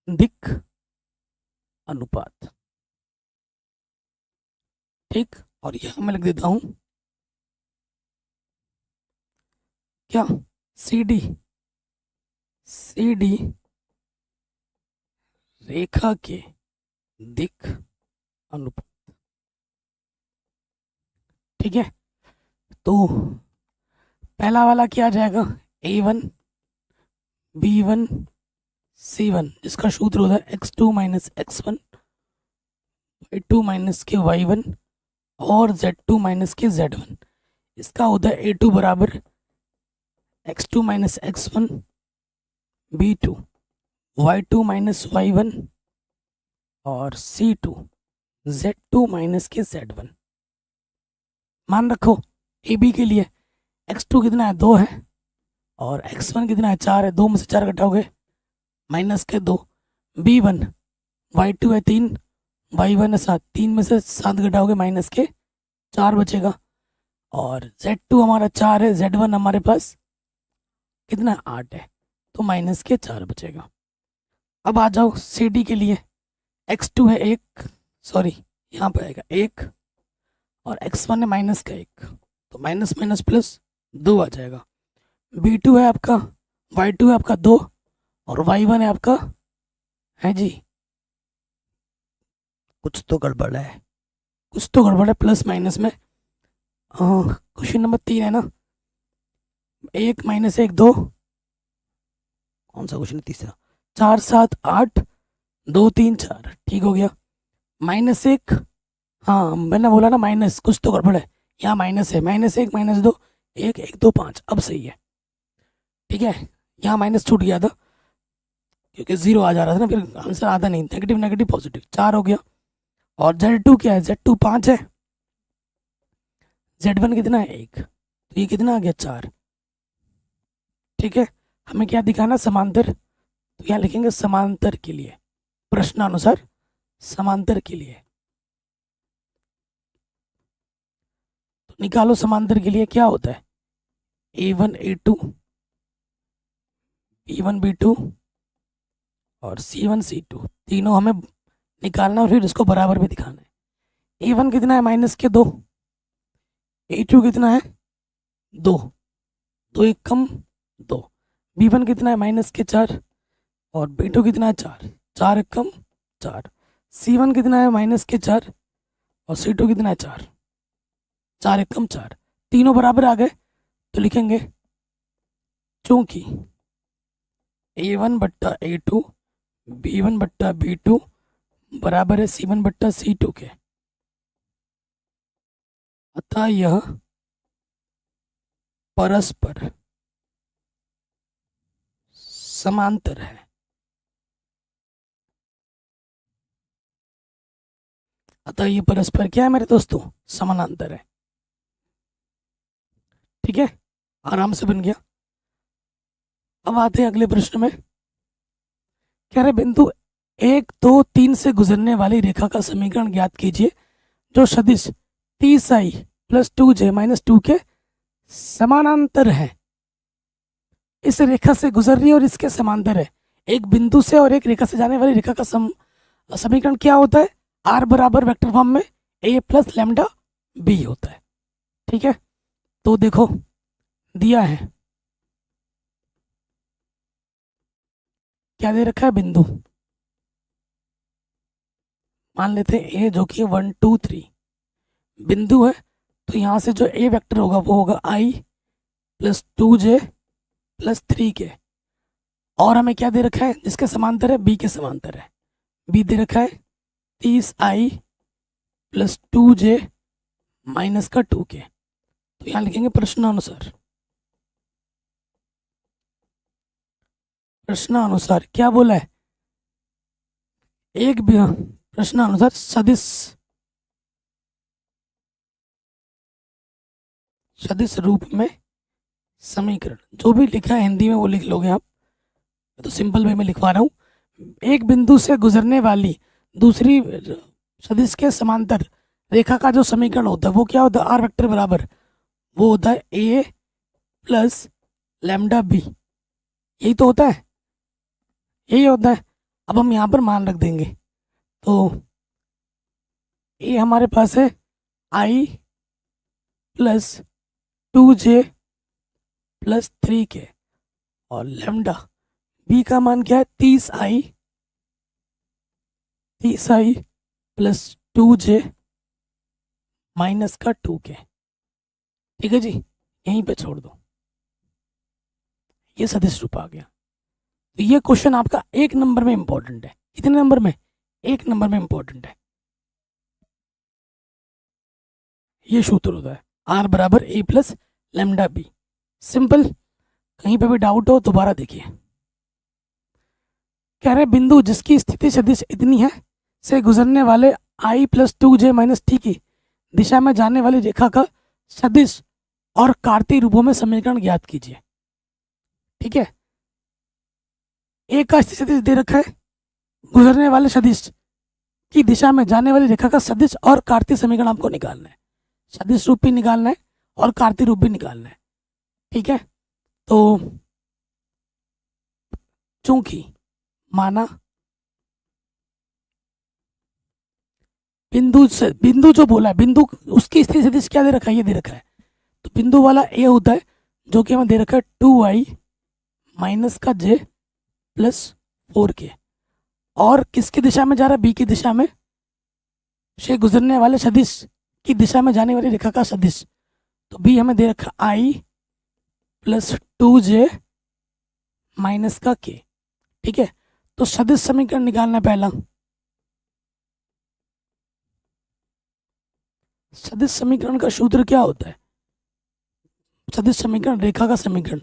S1: दिक् अनुपात। ठीक, और यहाँ मैं लिख देता हूं क्या, CD रेखा के दिक् अनुपात। ठीक है, तो पहला वाला क्या आ जाएगा, A1 B1 C1, जिसका सूत्र होता है x2 minus x1 y2 minus के y1 और z2 माइनस के z1। इसका होता है A2 बराबर x2 minus x1 B2 y2 minus y1 और C2 z2 माइनस के z1। मान रखो AB के लिए x2 कितना है 2 है और x1 कितना है 4 है। 2 में से 4 घटाओगे माइनस के 2। B1 y2 है 3 y1 है 7, 3 में से 7 घटाओगे माइनस के 4 बचेगा। और z2 हमारा 4 है, z1 हमारे पास कितना 8 है, तो माइनस के 4 बचेगा। अब आ जाओ CD के लिए, x2 है 1, सॉरी यहाँ पर आएगा 1 और x1 है माइनस का 1, तो माइनस माइनस प्लस 2 आ जाएगा। B2 है आपका, y2 है आपका 2 और y1 है आपका, है जी कुछ तो गड़बड़ है, कुछ तो गड़बड़ है प्लस माइनस में। क्वेश्चन नंबर 3 है ना, 1 माइनस 1 2, कौन सा क्वेश्चन है तीसरा, 4 7 8 2 3 4, ठीक हो गया। -1, हाँ मैंने बोला ना माइनस, कुछ तो गड़बड़ है, यहाँ माइनस है, -1 -2 1 1 2 5, अब सही है। ठीक है, यहाँ माइनस छूट गया था क्योंकि 0 आ जा रहा था ना, फिर आंसर आता नहीं, नेगेटिव नेगेटिव पॉजिटिव 4 हो गया। और Z2 क्या है, Z2 5 है, Z1 कितना है 1, तो ये कितना आ गया 4। ठीक है, हमें क्या दिखाना समांतर, तो यहाँ लिखेंगे समांतर के लिए, प्रश्नानुसार समांतर के लिए। तो निकालो समांतर के लिए क्या होता है, A1 A2 B1 B2 और C1 C2, तीनों हमें निकालना और फिर इसको बराबर भी दिखाना है। A1 कितना है माइनस के 2, A2 कितना है 2, 2 1 कम 2, B1 कितना है माइनस के 4 और B2 कितना है 4, 4 1 कम 4, C1 कितना है माइनस के 4 और C2 कितना है 4, 4 1 कम 4, तीनों बराबर आ गए। तो लिखेंगे चूंकि A1 बट्टा A2 B1 बट्टा B2 बराबर है C1 बट्टा C2 के, अतः यह परस्पर समांतर है। अतः ये परस्पर क्या है मेरे दोस्तों, समानांतर है। ठीक है, आराम से बन गया। अब आते हैं अगले प्रश्न में। कह रहे बिंदु 1 2 3 से गुजरने वाली रेखा का समीकरण ज्ञात कीजिए जो सदिश 30i प्लस 2j माइनस 2 के समानांतर है। इस रेखा से गुजर रही है और इसके समांतर है। एक बिंदु से और एक रेखा से जाने वाली रेखा का समीकरण क्या होता है, आर बराबर वेक्टर फॉर्म में ए प्लस लैम्डा बी होता है। ठीक है, तो देखो दिया है, क्या दे रखा है, बिंदु मान लेते हैं ए जो कि 1 2 3 बिंदु है। तो यहाँ से जो ए वेक्टर होगा वो होगा आई प्लस 2j प्लस 3k। और हमें क्या दे रखा है, जिसके समांतर है, बी के समांतर है। बी दे रखा है 30i प्लस 2j माइनस का 2k। तो यहाँ लिखेंगे प्रश्नानुसार। प्रश्नानुसार क्या बोला है, एक प्रश्नानुसार सदिश रूप में समीकरण, जो भी लिखा है हिंदी में वो लिख लोगे आप, मैं तो सिंपल वे में लिखवा रहा हूँ। एक बिंदु से गुजरने वाली दूसरी सदिश के समांतर रेखा का जो समीकरण होता है वो क्या होता है, आर वेक्टर बराबर वो होता है ए प्लस लैम्डा बी। यही तो होता है, यही होता है। अब हम यहाँ पर मान रख देंगे, तो ए हमारे पास है आई प्लस 2j प्लस 3k और लैम्डा बी का मान क्या है, 30i प्लस 2j माइनस का 2k। ठीक है जी, यहीं पे छोड़ दो, ये सदिश रूप आ गया। तो ये क्वेश्चन आपका 1 नंबर में इंपॉर्टेंट है। कितने नंबर में, 1 नंबर में इंपॉर्टेंट है। ये सूत्र होता है आर बराबर ए प्लस लैम्डा बी, सिंपल। कहीं पे भी डाउट हो दोबारा देखिए। कह रहे बिंदु जिसकी स्थिति सदिश इतनी है से गुजरने वाले आई प्लस 2j माइनस टी की दिशा में जाने वाली रेखा का सदिश और कार्तीय रूपों में समीकरण ज्ञात कीजिए। ठीक है, एक का स्थिति सदिश दे रखा है, गुजरने वाले सदिश की दिशा में जाने वाली रेखा का सदिश और कार्तीय समीकरण आपको निकालना है। सदिश रूप भी निकालना है और कार्तीय रूप भी निकालना है। ठीक है, तो चूंकि माना बिंदु जो बोला है, बिंदु उसकी स्थिति सदिश क्या दे रखा है, ये दे रखा है। तो बिंदु वाला ए होता है जो कि हमें दे रखा है 2i माइनस का j प्लस 4k। और किसकी दिशा में जा रहा है, बी की दिशा में, से गुजरने वाले सदिश की दिशा में जाने वाली रेखा का सदिश। तो बी हमें दे रखा i प्लस 2j माइनस का k। ठीक है, तो सदिश समीकरण निकालना है पहला। सदिश समीकरण का सूत्र क्या होता है, सदिश समीकरण रेखा का समीकरण।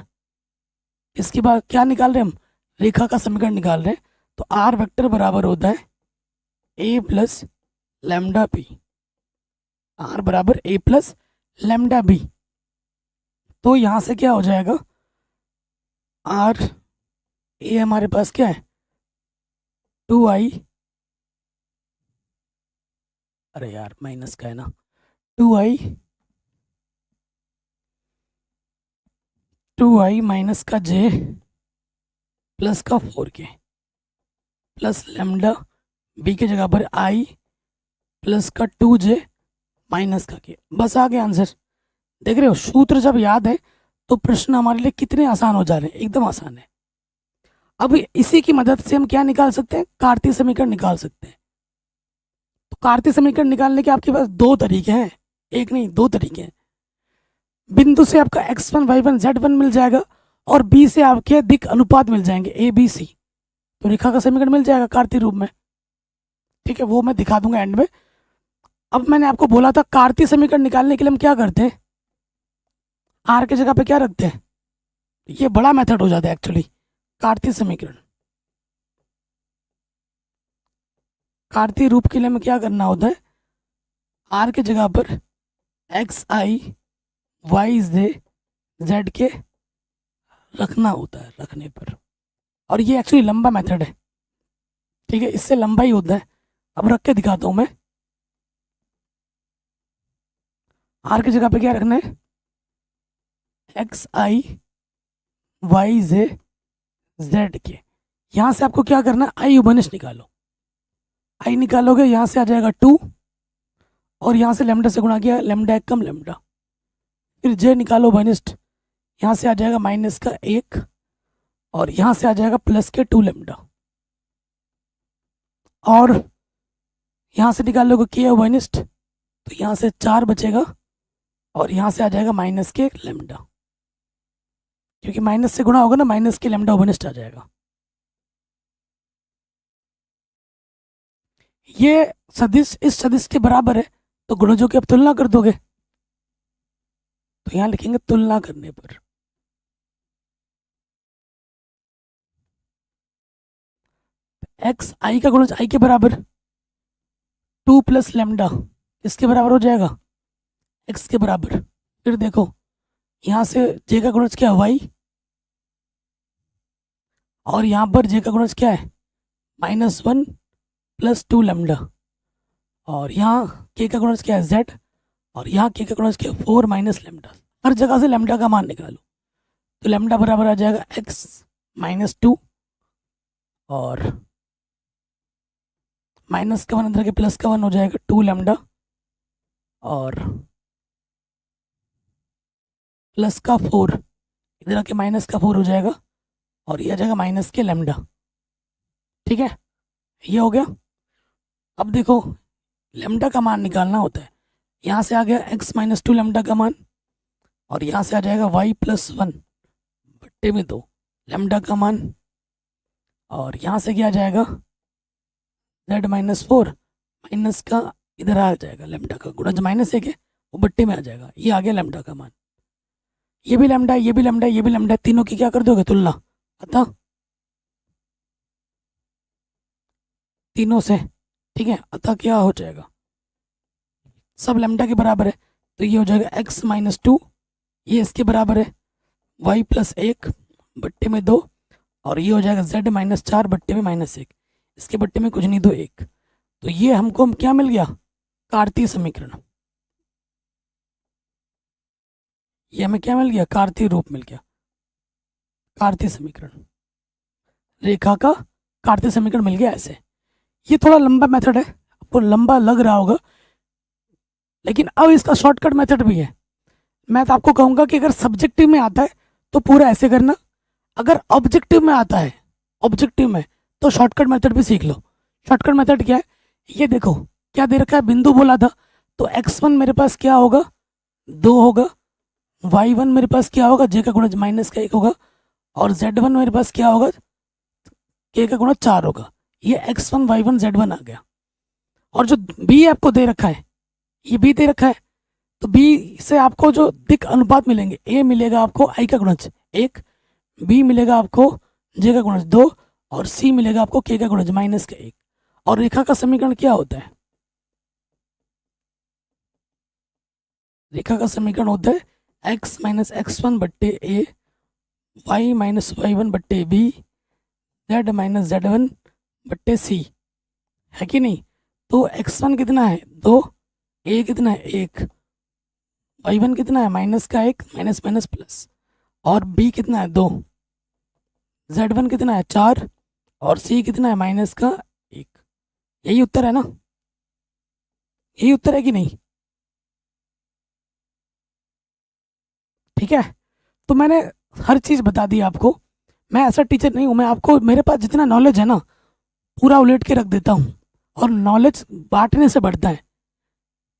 S1: इसके बाद क्या निकाल रहे हैं हम, रेखा का समीकरण निकाल रहे हैं। तो आर वेक्टर बराबर होता है ए प्लस लैम्डा बी। आर बराबर ए प्लस लैम्डा बी। तो यहाँ से क्या हो जाएगा, आर ए हमारे पास क्या है 2i, अरे यार माइनस का है ना, 2i माइनस का j प्लस का 4k प्लस लैम्डा बी की जगह पर i प्लस का 2j माइनस का k। बस आ गया आंसर। देख रहे हो, सूत्र जब याद है तो प्रश्न हमारे लिए कितने आसान हो जा रहे हैं, एकदम आसान है। अब इसी की मदद से हम क्या निकाल सकते हैं, कार्तीय समीकरण निकाल सकते हैं। तो कार्तीय समीकरण निकालने के आपके पास 2 तरीके हैं, एक नहीं 2 तरीके हैं। बिंदु से आपका x1 y1 z1 मिल जाएगा और बी से आपके दिक् अनुपात मिल जाएंगे a b c। तो रेखा का समीकरण मिल जाएगा कार्तीय रूप में। ठीक है, वो मैं दिखा दूंगा एंड में। अब मैंने आपको बोला था कार्तीय समीकरण निकालने के लिए हम क्या करते हैं, आर की जगह पे क्या रखते हैं, ये बड़ा मेथड हो जाता है एक्चुअली। कार्तीय समीकरण, कार्तीय रूप के लिए हमें क्या करना होता है, आर की जगह पर एक्स आई वाई जे जेड के रखना होता है, रखने पर। और ये एक्चुअली लंबा मेथड है, ठीक है, इससे लंबा ही होता है। अब रख के दिखाता हूँ मैं। आर की जगह पे क्या रखना है, एक्स आई वाई जे जेड के। यहाँ से आपको क्या करना है, आई उबनिश निकालो। आई निकालोगे, यहाँ से आ जाएगा 2, और यहाँ से लेमडा से गुणा किया, लेमडा एक कम लेमडा। फिर जे निकालो बनिस्ट, यहाँ से आ जाएगा माइनस का 1, और यहाँ से आ जाएगा प्लस के 2 लेमडा। और यहाँ से निकालोगे के ओबनिस्ट, तो यहाँ से 4 बचेगा, और यहाँ से आ जाएगा माइनस के लेमडा, क्योंकि माइनस से गुणा होगा ना, माइनस के लेमडा ओबनिस्ट आ जाएगा। ये सदिश इस सदिश के बराबर है, तो गुणजों की अब तुलना कर दोगे, तो यहाँ लिखेंगे तुलना करने पर एक्स आई का गुणज आई के बराबर 2 प्लस लेमडा इसके बराबर हो जाएगा, एक्स के बराबर। फिर देखो यहाँ से जे का गुणज क्या है, वाई, और यहाँ पर जे का गुणज क्या है, -1 प्लस 2 लेमडा, और यहाँ के का गुणज क्या है, जेड, और यहाँ के का गुणज क्या है, 4 माइनस लेमडा। हर जगह से लेमडा का मान निकालो, तो लेमडा बराबर आ जाएगा एक्स -2, और माइनस का 1 अंदर के प्लस का 1 हो जाएगा 2 लेमडा, और प्लस का 4 इधर आके माइनस का 4 हो जाएगा, और ये आ जाएगा माइनस के लेमडा। ठीक है, ये हो गया। अब देखो लेमडा का मान निकालना होता है, यहाँ से आ गया x -2 लेमडा का मान, और यहाँ से आ जाएगा y +1 बट्टे में 2 लेमडा का मान, और यहाँ से क्या आ जाएगा z -4 माइनस का इधर आ जाएगा लेमडा का गुणज -1 है, वो बट्टे में आ जाएगा, ये आ गया लेमडा का मान। ये भी लेमडा, ये भी लेमडा, ये भी लेमडा, तीनों की क्या कर दोगे तुलना, अतः तीनों से, ठीक है, अतः क्या हो जाएगा, सब लेमडा के बराबर है, तो ये हो जाएगा x -2, ये इसके बराबर है y +1 बट्टे में 2, और ये हो जाएगा z -4 बट्टे में -1, इसके बट्टे में कुछ नहीं, 2 1। तो ये हमको क्या मिल गया, कार्तीय समीकरण। ये हमें क्या मिल गया, कार्तीय रूप मिल गया, कार्तीय समीकरण, रेखा का कार्तीय समीकरण मिल गया ऐसे। ये थोड़ा लंबा मेथड है, आपको लंबा लग रहा होगा, लेकिन अब इसका शॉर्टकट मेथड भी है। मैं तो आपको कहूँगा कि अगर सब्जेक्टिव में आता है तो पूरा ऐसे करना, अगर ऑब्जेक्टिव में आता है, ऑब्जेक्टिव में, तो शॉर्टकट मेथड भी सीख लो। शॉर्टकट मेथड क्या है, ये देखो क्या दे रखा है, बिंदु बोला था, तो x1 मेरे पास क्या होगा, 2 होगा, y1 मेरे पास क्या होगा, j का गुणज -1 होगा, और z1 मेरे पास क्या होगा, k का गुणज 4 होगा। ये x1 y1 z1 आ गया। और जो b आपको दे रखा है, ये b दे रखा है, तो b से आपको जो दिक अनुपात मिलेंगे, a मिलेगा आपको i का गुणज 1, b मिलेगा आपको j का गुणज 2, और c मिलेगा आपको k का गुणज -1। और रेखा का समीकरण क्या होता है, रेखा का समीकरण होता है x -x1 बट्टे a, y -y1 बट्टे b, z -z1 बट्टे c, है कि नहीं। तो x1 कितना है, 2, a कितना है, 1, y1 कितना है, -1 माइनस माइनस प्लस, और b कितना है, 2, z1 कितना है, 4, और c कितना है, -1। यही उत्तर है ना, यही उत्तर है कि नहीं। ठीक है, तो मैंने हर चीज़ बता दी आपको। मैं ऐसा टीचर नहीं हूँ, मैं आपको, मेरे पास जितना नॉलेज है ना पूरा उलट के रख देता हूँ, और नॉलेज बांटने से बढ़ता है।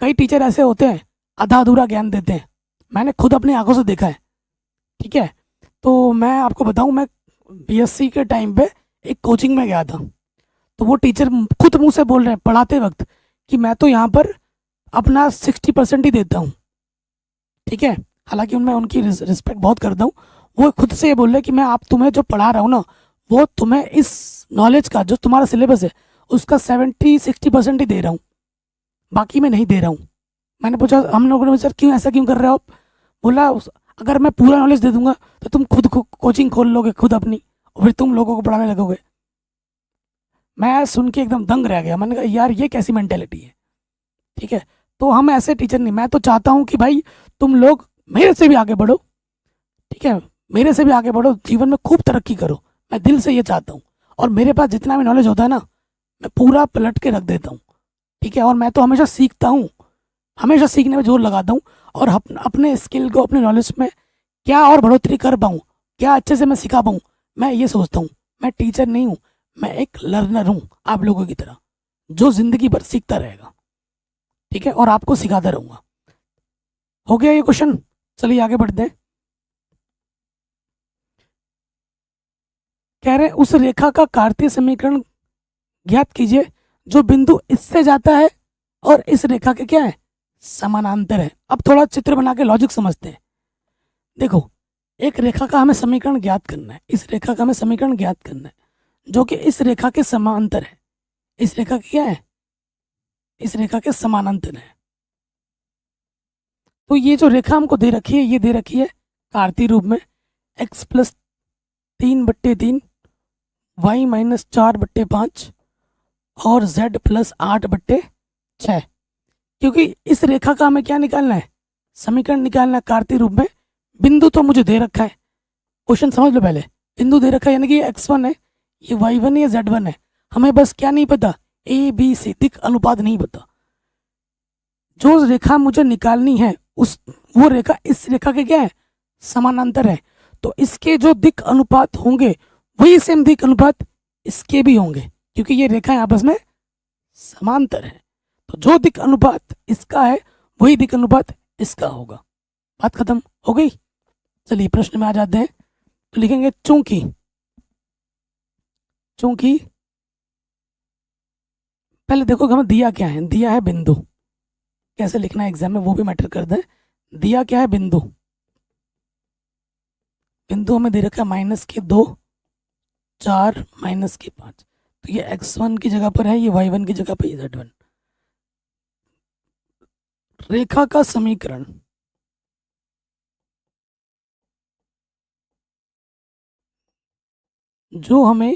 S1: कई टीचर ऐसे होते हैं आधा अधूरा ज्ञान देते हैं, मैंने खुद अपनी आंखों से देखा है। ठीक है, तो मैं आपको बताऊँ, मैं बीएससी के टाइम पे एक कोचिंग में गया था, तो वो टीचर खुद मुँह से बोल रहे हैं पढ़ाते वक्त कि मैं तो यहाँ पर अपना 60% ही देता हूँ, ठीक है। हालांकि मैं उनकी रिस्पेक्ट बहुत करता हूँ, वो खुद से ये बोल रहे कि मैं आप तुम्हें जो पढ़ा रहा हूँ ना, वो तुम्हें इस नॉलेज का जो तुम्हारा सिलेबस है उसका 70-60% ही दे रहा हूँ, बाकी मैं नहीं दे रहा हूँ। मैंने पूछा, हम लोगों ने, सर क्यों ऐसा क्यों कर रहे हो आप? बोला, अगर मैं पूरा नॉलेज दे दूंगा तो तुम खुद कोचिंग खोल लोगे खुद अपनी, और फिर तुम लोगों को पढ़ाने लगोगे। मैं सुन के एकदम दंग रह गया। मैंने कहा यार ये कैसी मेंटेलिटी है, ठीक है। तो हम ऐसे टीचर नहीं, मैं तो चाहता हूँ कि भाई तुम लोग मेरे से भी आगे बढ़ो, ठीक है, मेरे से भी आगे बढ़ो, जीवन में खूब तरक्की करो, मैं दिल से ये चाहता हूँ। और मेरे पास जितना भी नॉलेज होता है ना, मैं पूरा पलट के रख देता हूँ, ठीक है। और मैं तो हमेशा सीखता हूँ, हमेशा सीखने में जोर लगाता हूँ, और अपने स्किल को, अपने नॉलेज में क्या और बढ़ोतरी कर पाऊँ, क्या अच्छे से मैं सिखा पाऊँ, मैं ये सोचता हूँ। मैं टीचर नहीं हूँ, मैं एक लर्नर हूँ आप लोगों की तरह, जो जिंदगी भर सीखता रहेगा, ठीक है, और आपको सिखाता रहूँगा। हो गया ये क्वेश्चन? चलिए आगे बढ़ते हैं। कह रहे हैं उस रेखा का कार्तीय समीकरण ज्ञात कीजिए जो बिंदु इससे जाता है और इस रेखा के क्या है, समानांतर है। अब थोड़ा चित्र बना के लॉजिक समझते हैं। देखो, एक रेखा का हमें समीकरण ज्ञात करना है, इस रेखा का हमें समीकरण ज्ञात करना है जो कि इस रेखा के समांतर है। इस रेखा की क्या है, इस रेखा के समानांतर है। तो ये जो रेखा हमको दे रखी है, ये दे रखी है कार्तीय रूप में, x+3/3, y-4/5 और z+8/6। क्योंकि इस रेखा का हमें क्या निकालना है, समीकरण निकालना है कार्तीय रूप में। बिंदु तो मुझे दे रखा है, क्वेश्चन समझ लो पहले। बिंदु दे रखा है, यानी कि ये x1 है, ये y1 है, ये z1 है। हमें बस क्या नहीं पता, ए बी सी, दिक् अनुपात नहीं पता। जो रेखा मुझे निकालनी है उस, वो रेखा इस रेखा के क्या है, समानांतर है। तो इसके जो दिक् अनुपात होंगे वही सेम दिक् अनुपात इसके भी होंगे, क्योंकि ये रेखा आपस में समांतर है। तो जो दिक् अनुपात इसका है वही दिक् अनुपात इसका होगा। बात खत्म हो गई। चलिए प्रश्न में आ जाते हैं। तो लिखेंगे चूंकि, चूंकि पहले देखो हमें दिया क्या है, दिया है बिंदु। कैसे लिखना है एग्जाम में वो भी मैटर करता है। दिया क्या है, बिंदु। बिंदु हमें दे रखा है -2, 4, -5। तो ये x1 की जगह पर है, ये y1 की जगह पर ये z1। रेखा का समीकरण, जो हमें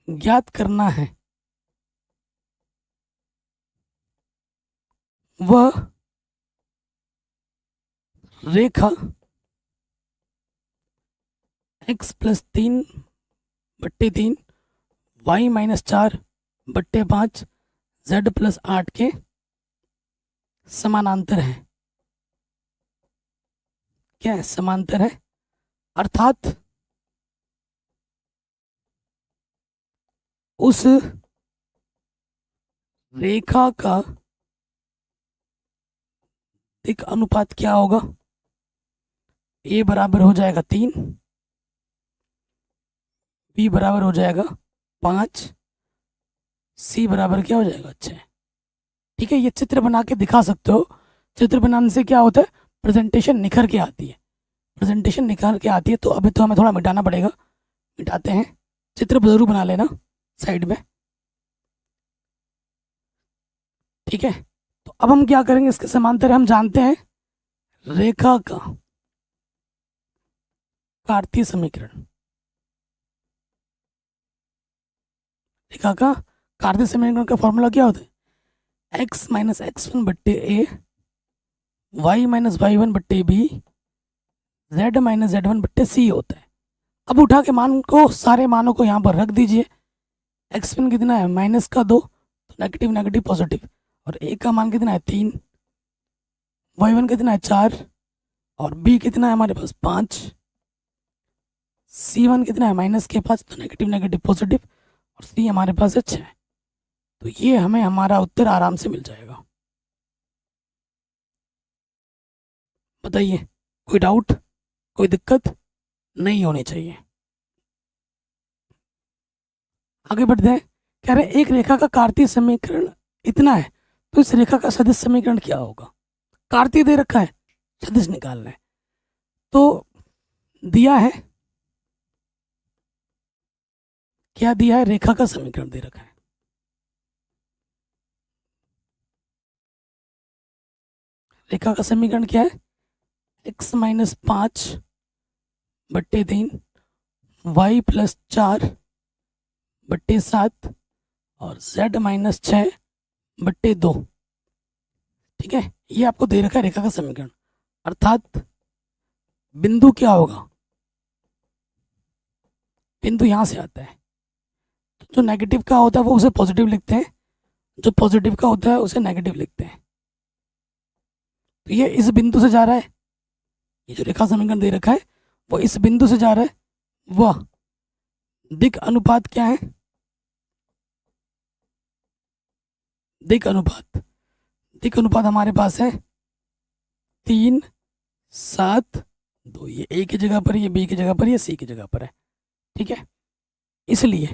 S1: ज्ञात करना है वह रेखा x+3/3, y-4/5, z+8 के समानांतर है। क्या है, समांतर है। अर्थात उस रेखा का दिक् अनुपात क्या होगा, a बराबर हो जाएगा 3, b बराबर हो जाएगा 5, c बराबर क्या हो जाएगा 6। ठीक है, ये चित्र बना के दिखा सकते हो। चित्र बनाने से क्या होता है, प्रेजेंटेशन निखर के आती है, प्रेजेंटेशन निखर के आती है। तो अभी तो हमें थोड़ा मिटाना पड़ेगा, मिटाते हैं। चित्र जरूर बना लेना साइड में, ठीक है। तो अब हम क्या करेंगे, इसके समांतर हम जानते हैं रेखा का कार्तीय समीकरण। रेखा का कार्तीय समीकरण का फॉर्मूला क्या होता है, x-x1/a, y-y1/b, z-z1/c होता है। अब उठा के मान को, सारे मानों को यहाँ पर रख दीजिए। x1 कितना है, -2, तो नेगेटिव नेगेटिव पॉजिटिव, और a का मान कितना है 3, y1 कितना है 4, और b कितना है हमारे पास 5, c1 कितना है -5, तो नेगेटिव नेगेटिव पॉजिटिव, और c हमारे पास है 6। तो ये हमें हमारा उत्तर आराम से मिल जाएगा। बताइए, कोई डाउट, कोई दिक्कत नहीं होनी चाहिए। आगे बढ़ते हैं। कह रहे एक रेखा का कार्तीय समीकरण इतना है, तो इस रेखा का सदिश समीकरण क्या होगा? कार्तीय दे रखा है, सदिश निकालना है, तो दिया है, क्या दिया है? रेखा का समीकरण दे रखा है। रेखा का समीकरण क्या है? x माइनस 5 बट्टे 3 y प्लस 4 बट्टे 7 और z माइनस 6 बट्टे 2। ठीक है, ये आपको दे रखा है रेखा का समीकरण। अर्थात बिंदु क्या होगा? बिंदु यहां से आता है, तो जो नेगेटिव का होता है वो उसे पॉजिटिव लिखते हैं, जो पॉजिटिव का होता है उसे नेगेटिव लिखते हैं। तो ये इस बिंदु से जा रहा है, ये जो रेखा समीकरण दे रखा है वो इस बिंदु से जा रहा है। वह दिक अनुपात क्या है? दिक अनुपात, दिक अनुपात हमारे पास है 3, 7, 2। ये ए की जगह पर, ये बी की जगह पर, ये सी की जगह पर है। ठीक है, इसलिए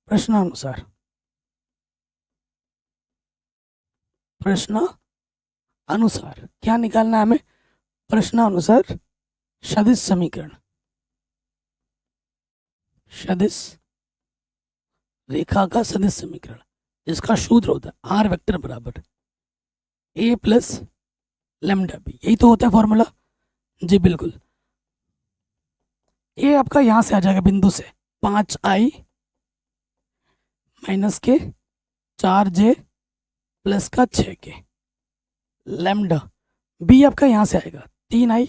S1: प्रश्नानुसार, प्रश्न अनुसार क्या निकालना है हमें? प्रश्नानुसार सदिश समीकरण, सदिश रेखा का सदिश समीकरण, जिसका सूत्र होता है आर वेक्टर बराबर ए प्लस लैम्डा बी। यही तो होता है फॉर्मूला। जी बिल्कुल। ये आपका यहां से आ जाएगा बिंदु से 5i माइनस के 4j प्लस का 6k। लैम्डा बी आपका यहां से आएगा 3i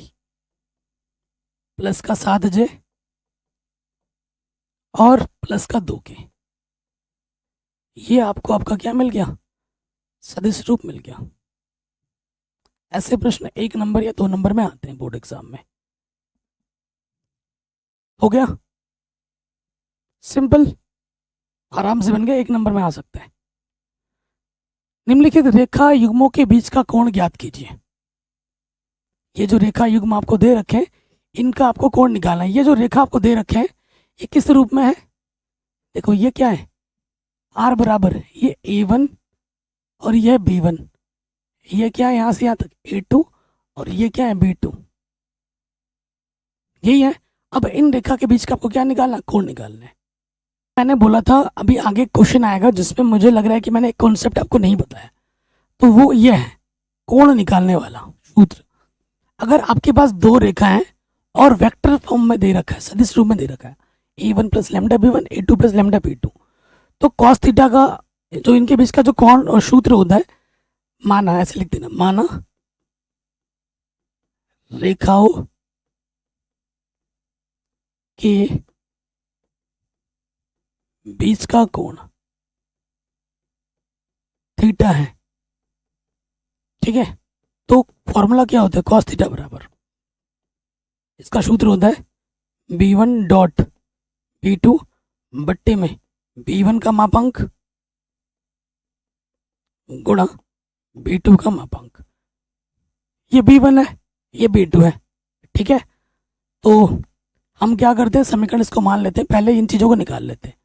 S1: प्लस का 7j और प्लस का 2k। ये आपको आपका क्या मिल गया? सदिश रूप मिल गया। ऐसे प्रश्न 1 नंबर या 2 नंबर में आते हैं बोर्ड एग्जाम में। हो गया सिंपल, आराम से बन गया, 1 नंबर में आ सकता है। निम्नलिखित रेखा युग्मों के बीच का कोण ज्ञात कीजिए। ये जो रेखा युग्म आपको दे रखे हैं, इनका आपको कोण निकालना है। ये जो रेखा आपको दे रखे हैं ये किस रूप में है? देखो ये क्या है? आर बराबर ये A1 और ये B1। ये क्या है? यहां से यहां तक A2 और ये क्या है? B2। यही है। अब इन रेखा के बीच का आपको क्या निकालना? कोण निकालना है। मैंने बोला था अभी आगे क्वेश्चन आएगा जिसमें मुझे लग रहा है कि मैंने एक कॉन्सेप्ट आपको नहीं बताया, तो वो ये है कोण निकालने वाला सूत्र। अगर आपके पास 2 रेखा हैं और वेक्टर फॉर्म में दे रखा है, सदिश रूप में दे रखा है A1 plus lambda B1, A2 plus lambda B2, तो कॉस थीटा का जो इनके बीच का जो कोण और सूत्र होता है, माना, ऐसे लिख देना, माना रेखाओं के बीच का कोण थीटा है। ठीक है, तो फॉर्मूला क्या होता है? कॉस थीटा बराबर, इसका सूत्र होता है B1 डॉट B2 बट्टे में B1 का मापांक गुणा B2 का मापांक। ये B1 है, ये B2 है। ठीक है, तो हम क्या करते हैं, समीकरण इसको मान लेते हैं, पहले इन चीजों को निकाल लेते हैं।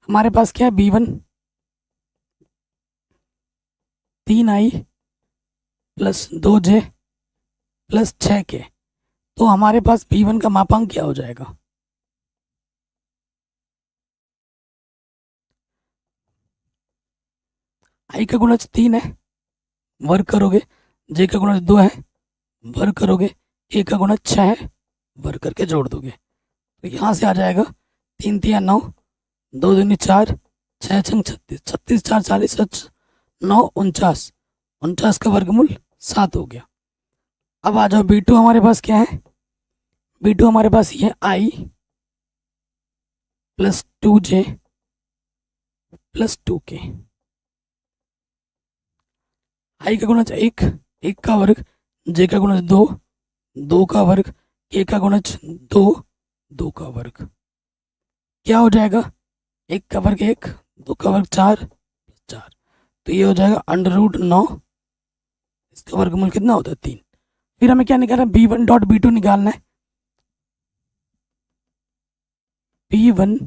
S1: हमारे पास क्या है? B1 3i plus 2j plus 6k। तो हमारे पास B1 का मापांक क्या हो जाएगा? i का गुणज 3 है, वर्ग करोगे, j का गुणज 2 है, वर्ग करोगे, k का गुणज 6 है, वर्ग करके जोड़ दोगे। तो यहाँ से आ जाएगा 3 3 9, 2 दूनी 4, 6 6 36, 36 4 40, 9 49, 49 का वर्गमूल 7 हो गया। अब आ जाओ B2 हमारे पास क्या है? B2 हमारे पास ये i plus 2j plus 2k। i का गुणज 1, 1 का वर्ग, j का गुणज 2, 2 का वर्ग, k का गुणज 2, 2 का वर्ग। क्या हो जाएगा? 1 का वर्ग 1, 2 का वर्ग 4, 4। तो ये हो जाएगा √9। इसका वर्गमूल कितना होता है? 3। फिर हमें क्या निकालना है? B1 डॉट B2 निकालना है। B1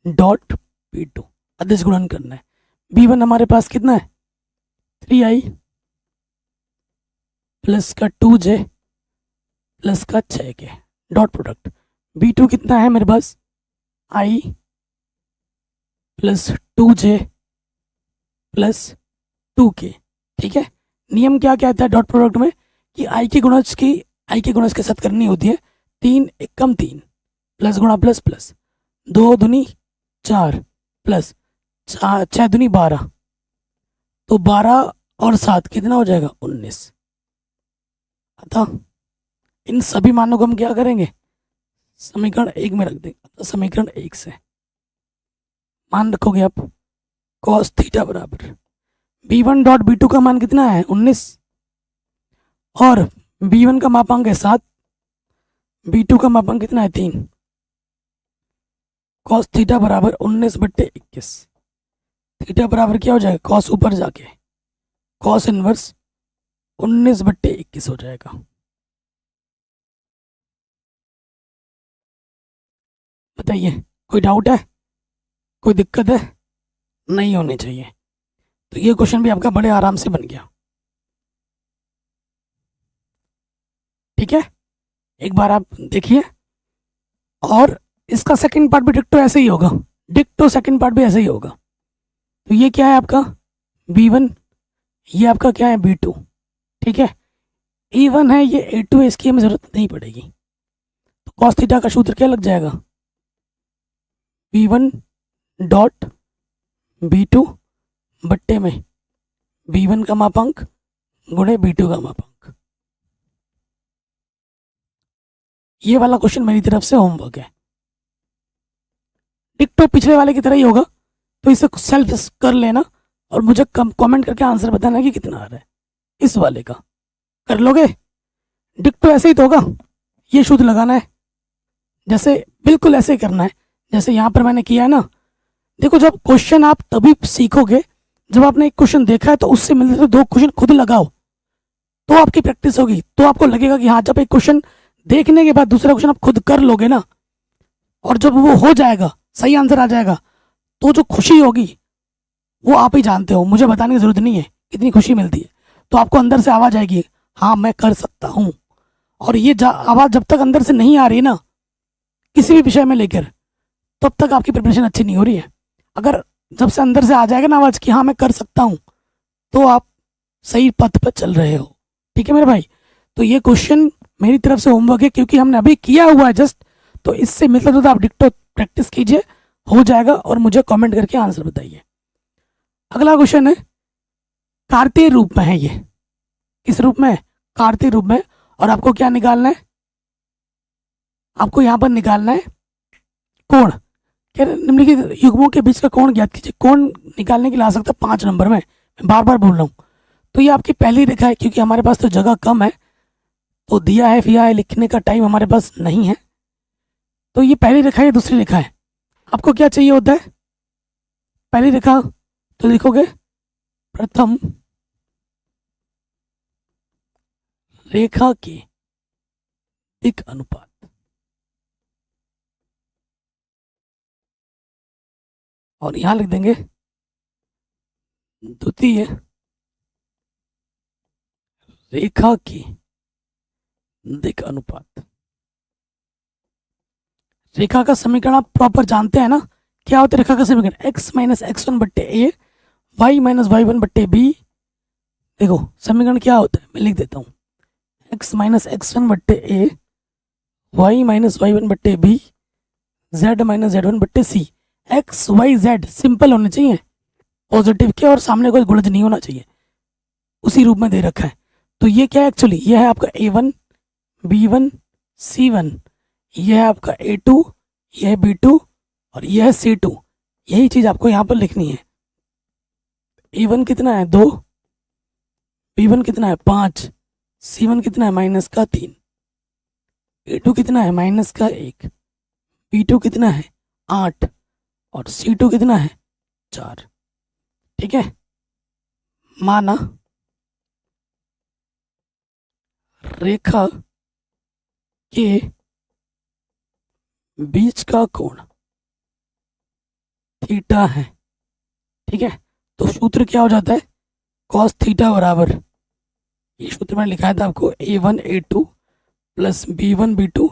S1: डॉट B2 अदिश गुणन करना है। B1 हमारे पास कितना है 3i प्लस का 2j प्लस का 6k डॉट प्रोडक्ट। B2 कितना है मेरे पास i plus 2j plus 2k। ठीक है, नियम क्या कहता है डॉट प्रोडक्ट में कि आई के गुणज के साथ करनी होती है 3 एकम 3 प्लस गुणा प्लस प्लस 2 दूनी 4 प्लस 6 दूनी 12, तो 12 और 7 कितना हो जाएगा 19। अतः इन सभी मानों को हम क्या करेंगे समीकरण 1 में रख देंगे। समीकरण 1 से मान रखोगे आप cos थीटा बराबर B1 डॉट B2 का मान कितना है 19 और B1 का मापांक है 7, B2 का मापांक कितना है 3, cos थीटा बराबर 19/21। थीटा बराबर क्या हो जाएगा cos ऊपर जाके cos इनवर्स 19/21 हो जाएगा। बताइए कोई डाउट है, कोई दिक्कत है? नहीं होनी चाहिए। तो ये क्वेश्चन भी आपका बड़े आराम से बन गया। ठीक है, एक बार आप देखिए। और इसका सेकंड पार्ट भी डिक्टो ऐसे ही होगा, डिक्टो सेकंड पार्ट भी ऐसे ही होगा। तो ये क्या है आपका B1, ये आपका क्या है B2। ठीक है, E1 है, ये A2 है, इसकी हमें ज़रूरत नहीं पड़ेगी। तो cos थीटा का सूत्र क्या लग जाएगा B1 डॉट B2 बट्टे में B1 का मापांक गुणे B2 का मापांक। ये वाला क्वेश्चन मेरी तरफ से होमवर्क है, डिक्टो पिछले वाले की तरह ही होगा। तो इसे सेल्फ कर लेना और मुझे कमेंट करके आंसर बताना कि कितना आ रहा है। इस वाले का कर लोगे, डिक्टो ऐसे ही तो होगा। ये सूत्र लगाना है, जैसे बिल्कुल ऐसे ही करना है जैसे यहाँ पर मैंने किया है ना। देखो, जब क्वेश्चन आप तभी सीखोगे जब आपने एक क्वेश्चन देखा है तो उससे मिलते 2 क्वेश्चन खुद लगाओ, तो आपकी प्रैक्टिस होगी। तो आपको लगेगा कि हाँ, जब एक क्वेश्चन देखने के बाद दूसरा क्वेश्चन आप खुद कर लोगे ना, और जब वो हो जाएगा, सही आंसर आ जाएगा, तो जो खुशी होगी वो आप ही जानते हो, मुझे बताने की जरूरत नहीं है कितनी खुशी मिलती है। तो आपको अंदर से आवाज़ आएगी, हाँ मैं कर सकता हूँ। और ये आवाज़ जब तक अंदर से नहीं आ रही ना किसी भी विषय में लेकर, तब तक आपकी प्रिपरेशन अच्छी नहीं हो रही है। अगर जब से अंदर से आ जाएगा ना आवाज़ कि हाँ मैं कर सकता हूँ, तो आप सही पथ पर चल रहे हो। ठीक है मेरे भाई, तो ये क्वेश्चन मेरी तरफ से होमवर्क है, क्योंकि हमने अभी किया हुआ है जस्ट। तो इससे मतलब आप डिक्टो प्रैक्टिस कीजिए, हो जाएगा, और मुझे कमेंट करके आंसर बताइए। अगला क्वेश्चन है कार्तीय रूप में है। ये किस रूप में है कार्तीय रूप में। और आपको क्या निकालना है, आपको यहाँ पर निकालना है कोण। क्या निम्नलिखित युग्मों के बीच का कोण ज्ञात कीजिए। कोण निकालने के लिए आ सकता है 5 नंबर में, मैं बार बार बोल रहा हूँ। तो ये आपकी पहली रेखा है, क्योंकि हमारे पास तो जगह कम है, तो दिया है फिया है लिखने का टाइम हमारे पास नहीं है। तो ये पहली रेखा है, दूसरी रेखा है। आपको क्या चाहिए होता है पहली रेखा, तो लिखोगे प्रथम रेखा के दिक अनुपात। और यहां लिख देंगे द्वितीय रेखा की दिक अनुपात। रेखा का समीकरण आप प्रॉपर जानते हैं ना, क्या होता है रेखा का समीकरण x माइनस x1 बट्टे ए, वाई माइनस वाई1 बट्टे बी। देखो समीकरण क्या होता है, मैं लिख देता हूँ x माइनस x1 बट्टे ए, वाई माइनस वाई1 बट्टे बी, z माइनस z1 बट्टे सी। एक्स वाई जेड सिंपल होने चाहिए, पॉजिटिव के, और सामने कोई गुणज नहीं होना चाहिए, उसी रूप में दे रखा है। तो ये क्या है एक्चुअली, ये है आपका A1 B1 C1, ये है आपका A2, ये है B2, और ये है C2। यही चीज़ आपको यहाँ पर लिखनी है। A1 कितना है 2, B1 कितना है 5, C1 कितना है माइनस का 3, A2 कितना है माइनस का 1, B2 कितना है 8, और C2 कितना है 4। ठीक है, माना रेखा के बीच का कोण थीटा है। ठीक है, तो सूत्र क्या हो जाता है, कॉस थीटा बराबर, ये सूत्र मैंने लिखाया था आपको, A1 A2 plus B1 B2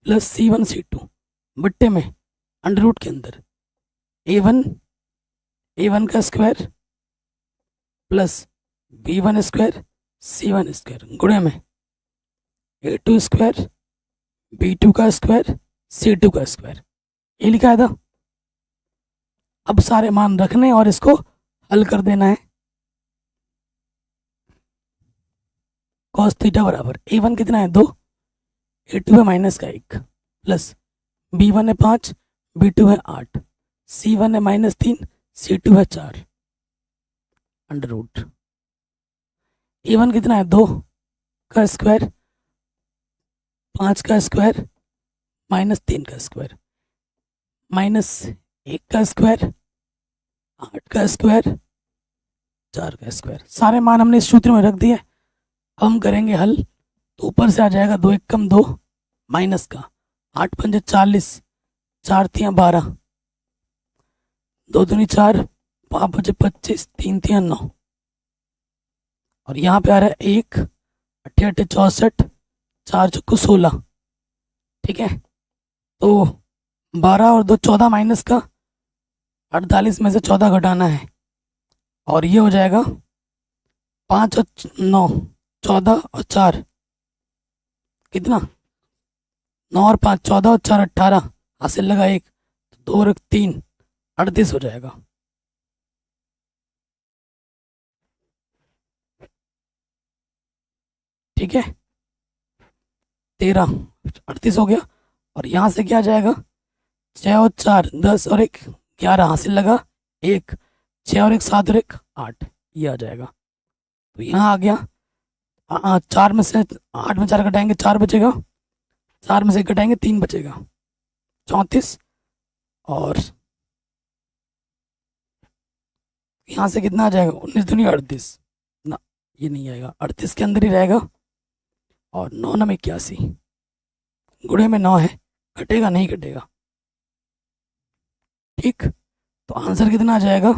S1: plus C1 C2 बट्टे में अंडर रूट के अंदर A1 का square plus B1 square C1 square गुणे में A2 स्क्वायर B2 का स्क्वायर C2 का स्क्वायर, ये लिखा था। अब सारे मान रखने और इसको हल कर देना है। कॉस थीटा बराबर A1 कितना है 2, A2 है -1 प्लस B1 है 5, B2 है 8, C1 है -3, C2 है 4 अंडर रूट। A1 कितना है 2 का स्क्वायर, 5 का स्क्वायर, -3 का स्क्वायर, -1 का स्क्वायर, 8 का स्क्वायर, 4 का स्क्वायर, सारे मान हमने इस सूत्र में रख दिए। हम करेंगे हल, तो ऊपर से आ जाएगा 2 एकम 2 माइनस का 8 पंजे 40, 4 तियाँ 12, 2 दूनी 4, 5 बजे 25, 3 तियाँ 9, और यहाँ पे आ रहा है 1 8 8 64, 4 चौको 16, ठीक है। तो 12 और 2 14 माइनस का 48 में से 14 घटाना है, और ये हो जाएगा 5 और 9 14 और 4 कितना, 9 और 5 14 और 4 18, हासिल लगा 1, 2 और 3 38 हो जाएगा। ठीक है, 13 38 हो गया, और यहाँ से क्या जाएगा, 6 और 4 10 और 1 11, हासिल लगा 1, 6 और 1 7 और 1 8, ये आ जाएगा। तो यहाँ आ गया, 4 में से 8 में 4 घटाएंगे 4 बचेगा, 4 में से 1 घटाएंगे 3 बचेगा, 34, और यहाँ से कितना आ जाएगा 19 दूनी 38, ना ये नहीं आएगा, 38 के अंदर ही रहेगा, और 9 9 81 गुणे में 9 है, घटेगा नहीं घटेगा, ठीक। तो आंसर कितना आ जाएगा,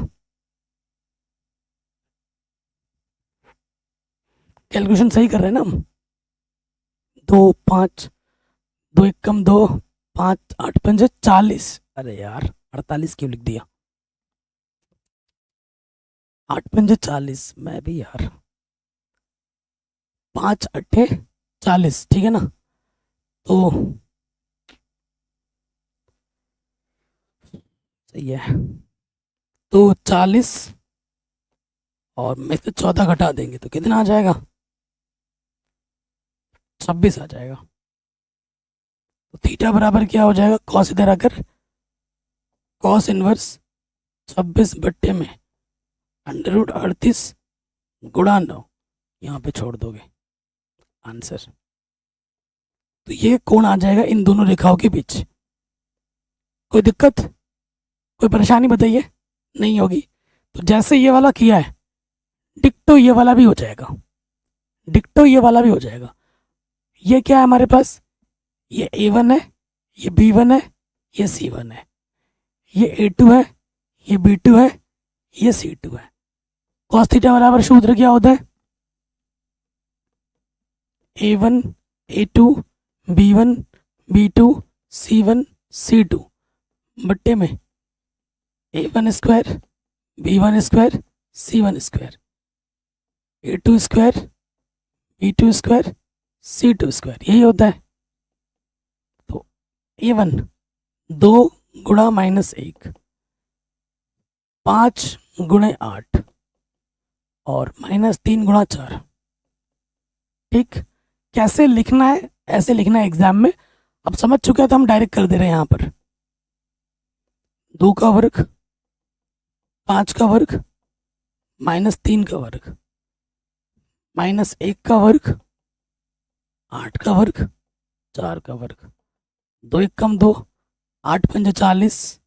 S1: कैलकुलेशन सही कर रहे हैं ना हम, 2 5 2 एकम 2 5 8 पंजे 40, अरे यार 48 क्यों लिख दिया, 8 पंजे 40, मैं भी यार, 5 8 40, ठीक है ना। तो सही है, तो 40 और में से 14 घटा देंगे तो कितना आ जाएगा, 26 आ जाएगा। तो थीटा बराबर क्या हो जाएगा, कॉस इधर आकर कॉस इनवर्स 26 बट्टे में अंडर रूट 38 गुणा 9, यहाँ पे छोड़ दोगे आंसर। तो ये कोण आ जाएगा इन दोनों रेखाओं के बीच। कोई दिक्कत, कोई परेशानी बताइए, नहीं होगी। तो जैसे ये वाला किया है, डिक्टो ये वाला भी हो जाएगा, डिक्टो ये वाला भी हो जाएगा। ये क्या है हमारे पास, ये A1 है, ये B1 है, ये C1 है, ये A2 है, ये B2 है, ये C2 है। कॉस थीटा बराबर सूत्र क्या होता है, A1 A2 B1 B2 C1 C2 बट्टे में A1 square B1 square C1 square A2 square B2 square C2 square, यही होता है। तो A1 2 गुणा -1 5 गुणे 8 और -3 गुणा 4, ठीक। कैसे लिखना है, ऐसे लिखना है एग्जाम में। अब समझ चुके हैं तो हम डायरेक्ट कर दे रहे हैं यहाँ पर, 2 का वर्ग 5 का वर्ग -3 का वर्ग -1 का वर्ग 8 का वर्ग 4 का वर्ग, 2 एकम 2 8 पंजे 40,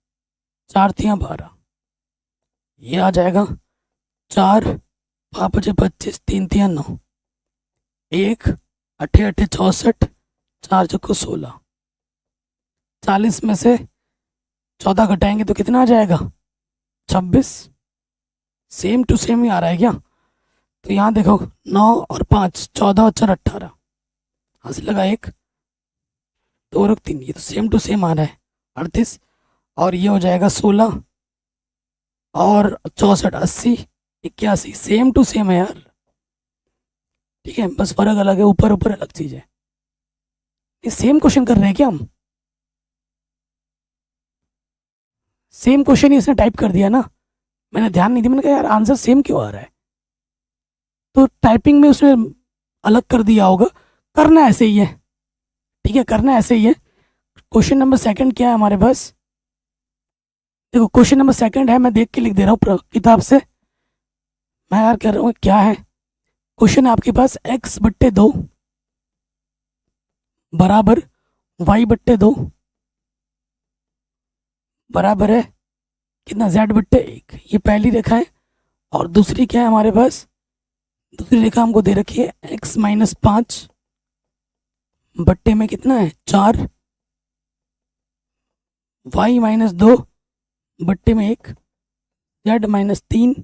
S1: 4 तियाँ 12, ये आ जाएगा 4 5 बजे 25, 3 तियाँ 9, 1 8 8 64, 4 चौको 16, 40 में से 14 घटाएंगे तो कितना आ जाएगा 26, सेम टू सेम ही आ रहा है क्या? तो यहाँ देखो 9 और 5 14 और 4 18, हंसी लगा 1 2 और 3, ये तो सेम टू सेम आ रहा है 38, और ये हो जाएगा 16 और 64 80 81, सेम टू सेम है यार। ठीक है, बस फर्क अलग है, ऊपर ऊपर अलग चीज़ है। ये सेम क्वेश्चन कर रहे हैं क्या हम? सेम क्वेश्चन ही इसने टाइप कर दिया ना, मैंने ध्यान नहीं दिया, मैंने कहा यार आंसर सेम क्यों आ रहा है, तो टाइपिंग में उसने अलग कर दिया होगा। करना ऐसे ही है, ठीक है, करना ऐसे ही है। क्वेश्चन नंबर सेकंड क्या है हमारे पास? देखो क्वेश्चन नंबर सेकंड है, मैं देख के लिख दे रहा हूँ किताब से, मैं यार कह रहा हूँ क्या है। क्वेश्चन है आपके पास x/2 बराबर y/2 बराबर है कितना, z/1। ये पहली रेखा है। और दूसरी क्या है हमारे पास? दूसरी रेखा हमको दे रखी है x-5 बट्टे में कितना है 4, y-2 बट्टे में 1, z-3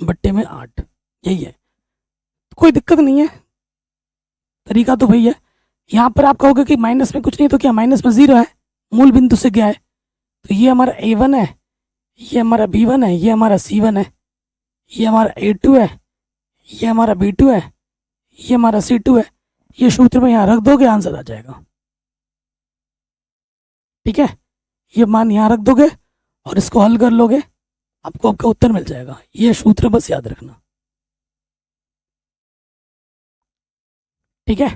S1: बट्टे में 8। यही है, कोई दिक्कत नहीं है, तरीका तो वही है। यहाँ पर आप कहोगे कि माइनस में कुछ नहीं, तो क्या माइनस में 0 है, मूल बिंदु से गया है। तो ये हमारा a1 है, ये हमारा b1 है, ये हमारा c1 है, ये हमारा a2 है, ये हमारा b2 है, ये हमारा c2 है। ये सूत्र में यहाँ रख दोगे, आंसर आ जाएगा। ठीक है, ये मान यहाँ रख दोगे और इसको हल कर लोगे, आपको आपका उत्तर मिल जाएगा। ये सूत्र बस याद रखना, ठीक है।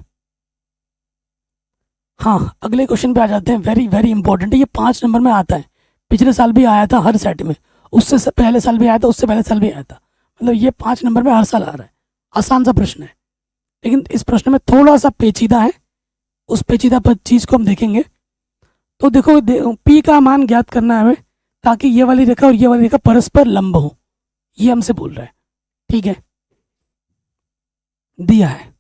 S1: हाँ, अगले क्वेश्चन पे आ जाते हैं, वेरी वेरी इंपॉर्टेंट है, ये 5 नंबर में आता है। पिछले साल भी आया था हर सेट में, उससे पहले साल भी आया था, उससे पहले साल भी आया था, मतलब ये 5 नंबर में हर साल आ रहा है। आसान सा प्रश्न है, लेकिन इस प्रश्न में थोड़ा सा पेचीदा है, उस पेचीदा पर चीज़ को हम देखेंगे। तो देखो पी का मान ज्ञात करना है हमें, ताकि ये वाली रेखा और ये वाली रेखा परस्पर लंब हो, ये हमसे बोल रहा है। ठीक है, दिया है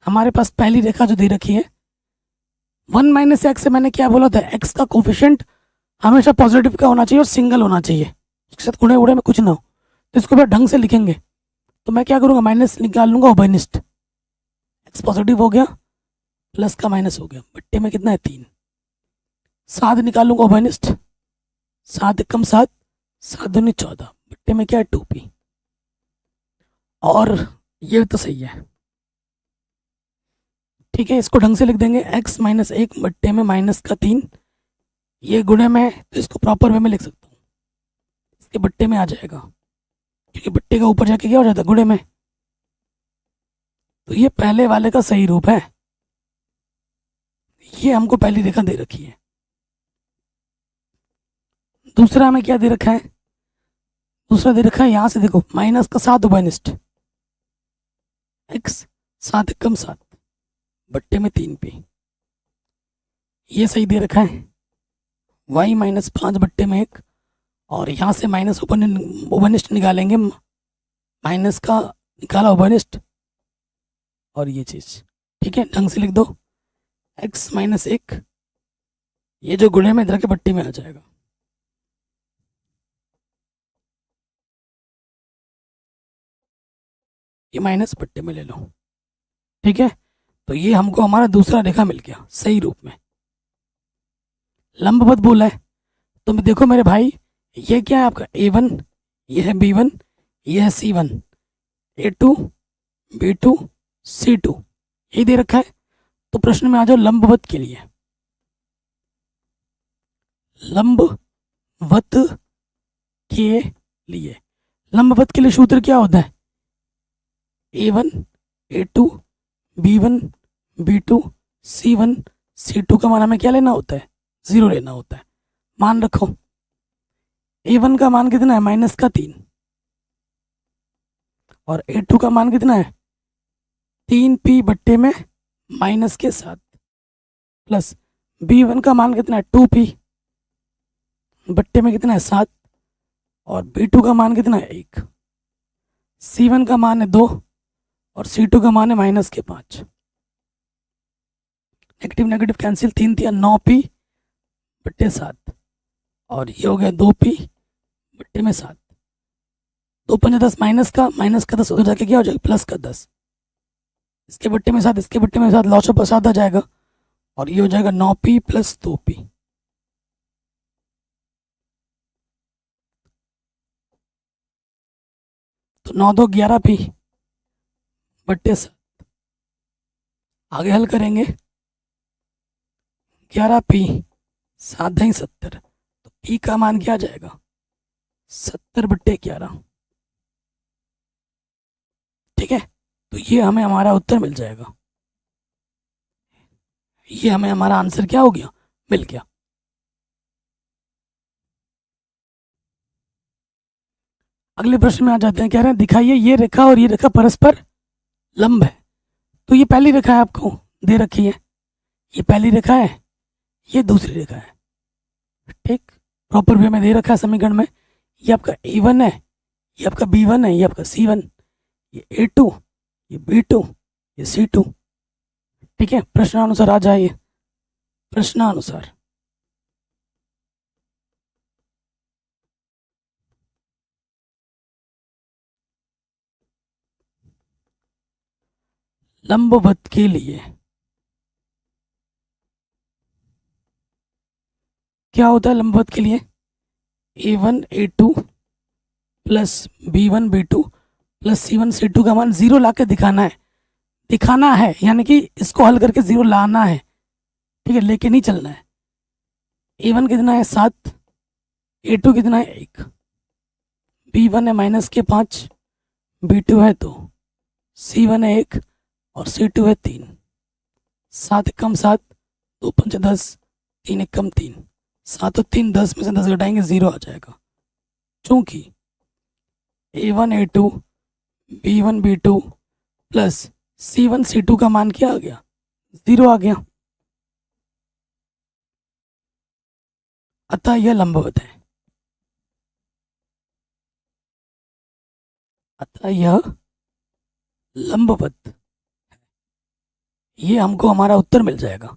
S1: हमारे पास पहली रेखा जो दे रखी है 1 - x से, मैंने क्या बोला था, x का कोफिशिएंट हमेशा पॉजिटिव का होना चाहिए और सिंगल होना चाहिए, इसके साथ गुणे उड़े में कुछ ना हो। तो इसको फिर ढंग से लिखेंगे, तो मैं क्या करूँगा, माइनस निकाल लूँगा उभयनिष्ठ, x पॉजिटिव हो गया, प्लस का माइनस हो गया, बट्टे में कितना है 3, 7 निकालूंगा उभयनिष्ठ, 7 एकम 7, 7 दूनी 14, बट्टे में क्या है 2p। और ये तो सही है, ठीक है, इसको ढंग से लिख देंगे, x-1 बट्टे में -3, ये गुणे में है तो इसको प्रॉपर वे में लिख सकता हूँ, इसके बट्टे में आ जाएगा, क्योंकि बट्टे का ऊपर जाके क्या हो जाता है गुणे में। तो ये पहले वाले का सही रूप है, ये हमको पहली रेखा दे रखी है। दूसरा हमें क्या दे रखा है? दूसरा दे रखा है यहाँ से देखो, -7 उभयनिष्ठ, x 7 एकम 7 बट्टे में 3p, ये सही दे रखा है, y-5 बट्टे में 1, और यहाँ से माइनस उभयनिष्ठ निकालेंगे, माइनस का निकाला उभयनिष्ठ, और ये चीज़, ठीक है, ढंग से लिख दो, x-1 ये जो गुणे में इधर के बट्टे में आ जाएगा। ये माइनस बट्टे में ले लो, ठीक है। तो ये हमको हमारा दूसरा रेखा मिल गया सही रूप में, लंबवत बोला है। तो देखो मेरे भाई, ये क्या है आपका a1, ये है b1, ये है c1, a2 b2 c2, ये दे रखा है। तो प्रश्न में आ जाओ लंबवत के लिए, लंबवत के लिए, लंबवत के लिए सूत्र क्या होता है, a1 a2 b1 b2 c1 c2 का मान हमें क्या लेना होता है, 0 लेना होता है। मान रखो a1 का मान कितना है, -3, और a2 का मान कितना है 3p बट्टे में -7, प्लस b1 का मान कितना है 2p बट्टे में कितना है 7, और b2 का मान कितना है 1, c1 का मान है 2, और c2 का मान है -5। नेगेटिव नेगेटिव कैंसिल, 3 × 9p बट्टे 7, और ये हो गया 2p बट्टे में 7। 2×5 = 10, माइनस का 10 उधर जाके क्या हो जाएगा, प्लस का 10। इसके बट्टे में 7, इसके बट्टे में 7, लॉस ऑफ 7 आ जाएगा और ये हो जाएगा 9p + 2p। तो 9 2 11p बट्टे 7। आगे हल करेंगे, 11p 7 × 70, तो p का मान क्या आ जाएगा, 70/11। ठीक है, तो ये हमें हमारा उत्तर मिल जाएगा, ये हमें हमारा आंसर क्या हो गया, मिल गया। अगले प्रश्न में आ जाते हैं। कह रहे हैं दिखाइए ये रेखा और ये रेखा परस्पर लंब है। तो ये पहली रेखा है, आपको दे रखी है, ये पहली रेखा है, ये दूसरी रेखा है। ठीक, प्रॉपर वे में दे रखा है समीकरण में। ये आपका A1 है, ये आपका B1 है, ये आपका C1, ये A2, ये B2, ये C2। ठीक है, प्रश्नानुसार आ जाइए, प्रश्नानुसार। लंबवत के लिए क्या होता है, लंबवत के लिए A1 A2 plus B1 B2 plus C1 C2 का मान 0 ला के दिखाना है, यानी कि इसको हल करके 0 लाना है। ठीक है, लेके नहीं चलना है। A1 कितना है, 7, A2 कितना है, 1, B1 है -5, B2 है 2, C1 है 1 और C2 है 3। 7 × 7 2 × 5 = 10, 3 × 1 = 3, 7 और 3 10 में से 10 घटाएंगे 0 आ जाएगा। चूंकि A1 A2 B1 B2 plus C1 C2 का मान क्या आ गया, 0 आ गया, अतः यह लंबवत है। अतः यह लंबवत है। ये हमको हमारा उत्तर मिल जाएगा।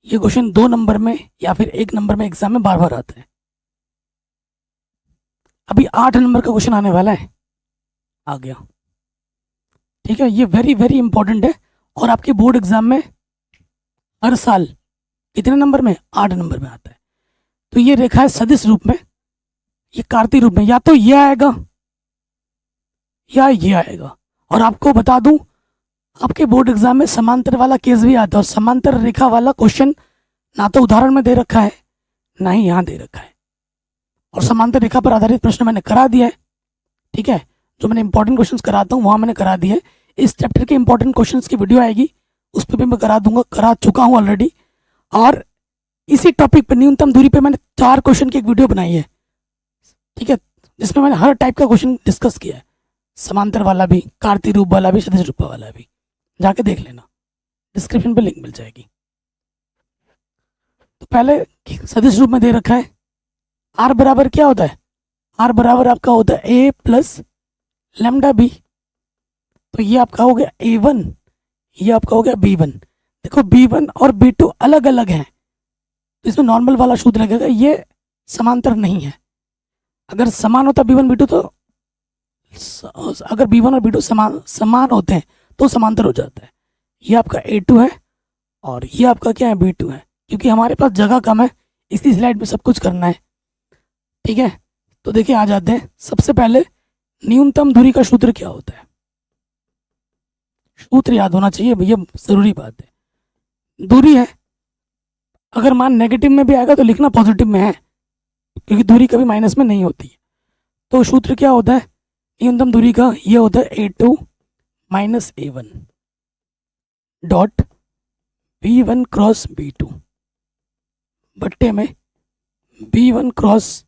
S1: ये क्वेश्चन 2 नंबर में या फिर 1 नंबर में एग्जाम में बार बार आता है। अभी 8 नंबर का क्वेश्चन आने वाला है, आ गया। ठीक है, ये वेरी वेरी इंपॉर्टेंट है और आपके बोर्ड एग्जाम में हर साल कितने नंबर में, 8 नंबर में आता है। तो ये रेखा है सदिश रूप में, ये कार्तीय रूप में, या तो ये आएगा या ये आएगा। और आपको बता दूं, आपके बोर्ड एग्जाम में समांतर वाला केस भी आता है, और समांतर रेखा वाला क्वेश्चन ना तो उदाहरण में दे रखा है ना ही यहाँ दे रखा है, और समांतर रेखा पर आधारित प्रश्न मैंने करा दिया है। ठीक है, जो मैंने इंपॉर्टेंट क्वेश्चंस कराता हूँ वहाँ मैंने करा दिया है। इस चैप्टर के इंपॉर्टेंट क्वेश्चंस की वीडियो आएगी, उस पर भी मैं करा दूंगा, करा चुका हूँ ऑलरेडी। और इसी टॉपिक पर न्यूनतम दूरी पे मैंने 4 क्वेश्चन की एक वीडियो बनाई है। ठीक है, जिसमें मैंने हर टाइप का क्वेश्चन डिस्कस किया है, समांतर वाला भी, कार्तीय रूप वाला भी, सदिश रूप वाला भी, जाके देख लेना, डिस्क्रिप्शन पे लिंक मिल जाएगी। तो पहले सदिश रूप में दे रखा है, आर बराबर क्या होता है, आर बराबर आपका होता है ए प्लस लैम्डा बी। तो ये आपका हो गया A1, ये आपका हो गया B1। देखो B1 और B2 अलग अलग हैं, तो इसमें नॉर्मल वाला सूत्र लगेगा, ये समांतर नहीं है। अगर समान होता B1 B2 तो अगर B1 और B2 समान होते हैं तो समांतर हो जाता है। ये आपका A2 है और ये आपका क्या है, B2 है। क्योंकि हमारे पास जगह कम है, इसी स्लाइड में सब कुछ करना है। ठीक है, तो देखिए आ जाते हैं। सबसे पहले न्यूनतम दूरी का सूत्र क्या होता है, सूत्र याद होना चाहिए भैया, जरूरी बात है। दूरी है, अगर मान नेगेटिव में भी आएगा तो लिखना पॉजिटिव में है, क्योंकि दूरी कभी माइनस में नहीं होती है। तो सूत्र क्या होता है न्यूनतम दूरी का, ये होता है A2 minus A1 dot B1 cross B2 बट्टे में B1 क्रॉस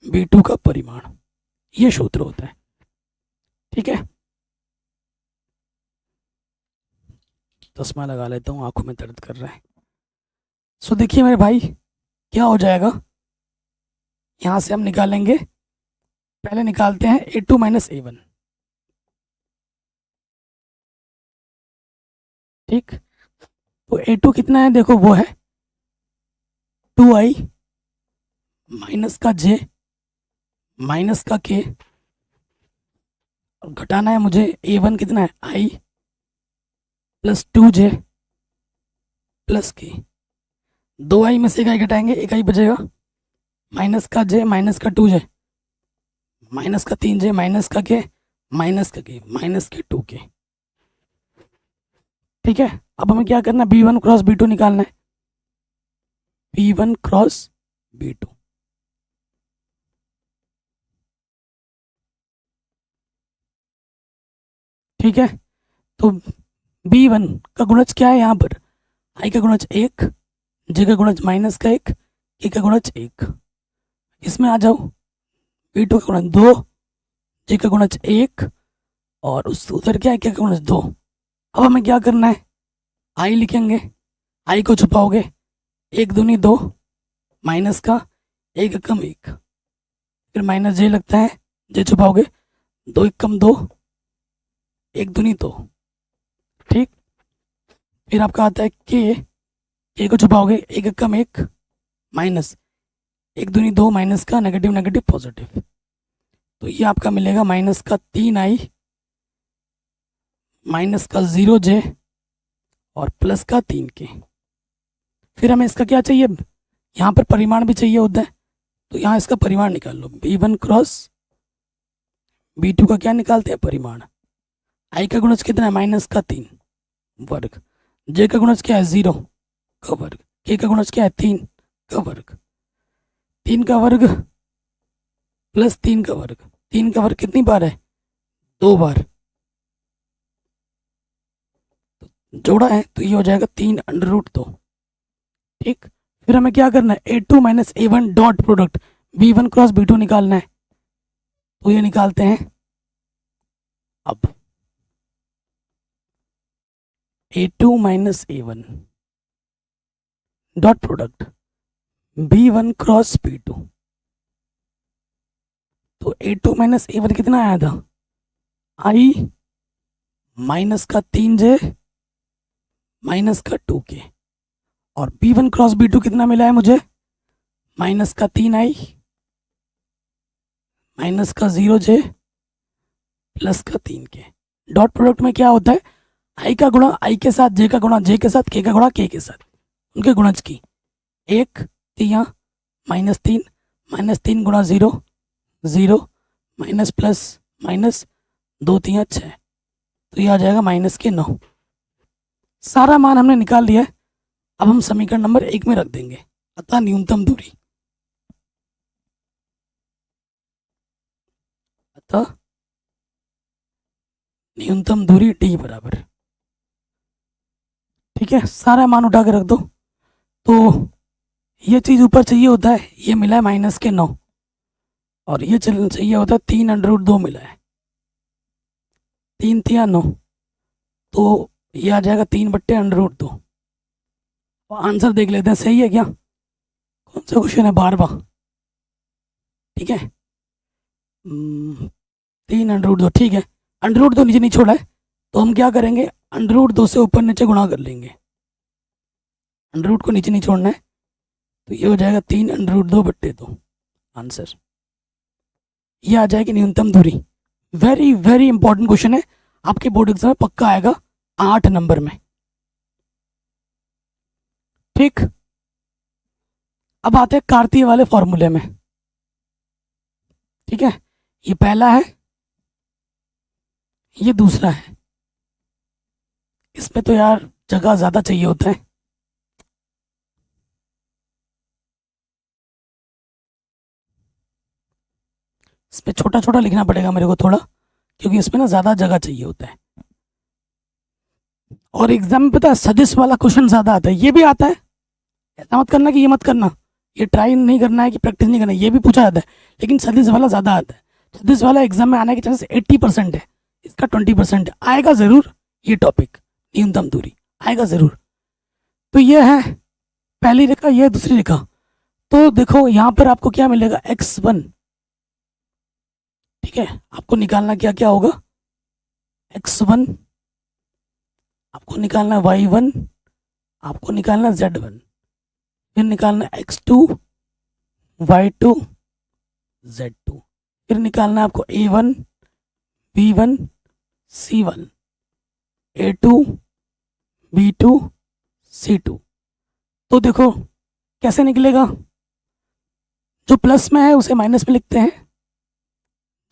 S1: B2 का परिमाण, ये सूत्र होता है। ठीक है, चश्मा लगा लेता हूँ, आंखों में दर्द कर रहा है। सो देखिए मेरे भाई, क्या हो जाएगा, यहाँ से हम निकालेंगे, पहले निकालते हैं A2 माइनस A1। ठीक, तो A2 कितना है, देखो वो है 2i माइनस का जे माइनस का के, और घटाना है मुझे A1 कितना है आई प्लस 2J प्लस के। 2i में से एक आई घटाएंगे, एक आई बचेगा, माइनस का जे माइनस का 2J माइनस का 3J माइनस का के माइनस का के माइनस के 2K। ठीक है, अब हमें क्या करना है, B1 क्रॉस B2 निकालना है, B1 क्रॉस B2। ठीक है, तो B1 का गुणज क्या है यहाँ पर, आई का गुणज 1, जे का गुणज माइनस का 1, के का गुणज 1। इसमें आ जाओ, B2 का गुणज 2, जे का गुणज 1, और उस उधर क्या है, के का गुणज 2। अब हमें क्या करना है, आई लिखेंगे, आई को छुपाओगे, 1 दूनी 2 माइनस का 1 कम 1, फिर माइनस जे लगता है, जे छुपाओगे, 2 1 कम 2, 1 दूनी 2। ठीक, फिर आपका आता है के को छुपाओगे, 1 कम 1 माइनस 1 दूनी 2 माइनस का नेगेटिव नेगेटिव पॉजिटिव, तो ये आपका मिलेगा माइनस का 3i माइनस का 0J और प्लस का 3K। फिर हमें इसका क्या चाहिए, यहाँ पर परिमाण भी चाहिए होता है, तो यहाँ इसका परिमाण निकाल लो, B1 क्रॉस B2 का क्या निकालते हैं, परिमाण। आई का गुणज कितना है, माइनस का 3 वर्ग, जे का गुणज क्या है 0 का वर्ग, के का गुणज क्या है 3 का वर्ग, 3 का वर्ग प्लस 3 का वर्ग, 3 का वर्ग कितनी बार है, 2 बार, जोड़ा है तो ये हो जाएगा 3 अंडर रूट 2। ठीक, फिर हमें क्या करना है, A2 minus A1 dot product B1 cross B2 निकालना है, तो ये निकालते हैं। अब A2 minus A1 dot product B1 cross B2, तो A2 माइनस A1 कितना आया था, आई माइनस का 3J माइनस का 2K, और B1 क्रॉस B2 कितना मिला है मुझे, माइनस का 3i माइनस का 0J प्लस का 3K। डॉट प्रोडक्ट में क्या होता है, आई का गुणा आई के साथ, जे का गुणा जे के साथ, के का गुणा के साथ, उनके गुणज की, 1 3 माइनस 3 गुणा 0 0 माइनस प्लस माइनस 2 3 6, तो ये आ जाएगा माइनस के 9। सारा मान हमने निकाल लिया है, अब हम समीकरण नंबर 1 में रख देंगे, अतः न्यूनतम दूरी, अतः न्यूनतम दूरी d बराबर। ठीक है, सारा मान उठा के रख दो, तो ये चीज़ ऊपर चाहिए होता है, ये मिला है माइनस के 9, और ये चाहिए होता है 3 अंडर रूट 2 मिला है, 3 3 9, तो ये आ जाएगा 3 बट्टे अंडर रूट 2। आंसर देख लेते हैं, सही है क्या, कौन सा क्वेश्चन है, 12वां। ठीक है, 3 अंडर रूट 2, ठीक है, अंडर रूट 2 नीचे नहीं छोड़ा है, तो हम क्या करेंगे, अंडर रूट 2 से ऊपर नीचे गुणा कर लेंगे, अंडर रूट को नीचे नहीं छोड़ना है, तो ये हो जाएगा 3 अंडर रूट 2 बट्टे 2। आंसर ये आ जाएगी न्यूनतम दूरी। वेरी वेरी इंपॉर्टेंट क्वेश्चन है, आपके बोर्ड एग्जाम में पक्का आएगा 8 नंबर में। ठीक, अब आते हैं कार्तीय वाले फॉर्मूले में। ठीक है, ये पहला है, ये दूसरा है, इसमें तो यार जगह ज्यादा चाहिए होता है, इसमें छोटा छोटा लिखना पड़ेगा मेरे को थोड़ा, क्योंकि इसमें ना ज्यादा जगह चाहिए होता है, और एग्जाम में पता है सदिश वाला क्वेश्चन ज्यादा आता है, ये भी आता है, ऐसा मत करना कि ये मत करना, ये ट्राई नहीं करना है कि प्रैक्टिस नहीं करना है, ये भी पूछा जाता है, लेकिन सदिश वाला ज़्यादा आता है। सदिश वाला एग्जाम में आने के चांसेस 80% है, इसका 20% है, आएगा ज़रूर ये टॉपिक, न्यूनतम दूरी आएगा ज़रूर। तो ये है पहली रेखा, ये दूसरी रेखा, तो देखो यहाँ पर आपको क्या मिलेगा, x1। ठीक है, आपको निकालना क्या क्या होगा, x1, आपको निकालना y1, आपको निकालना z1, फिर निकालना x2, y2 z2। फिर निकालना है आपको a1 b1 c1 a2 b2 c2। तो देखो कैसे निकलेगा, जो प्लस में है उसे माइनस में लिखते हैं,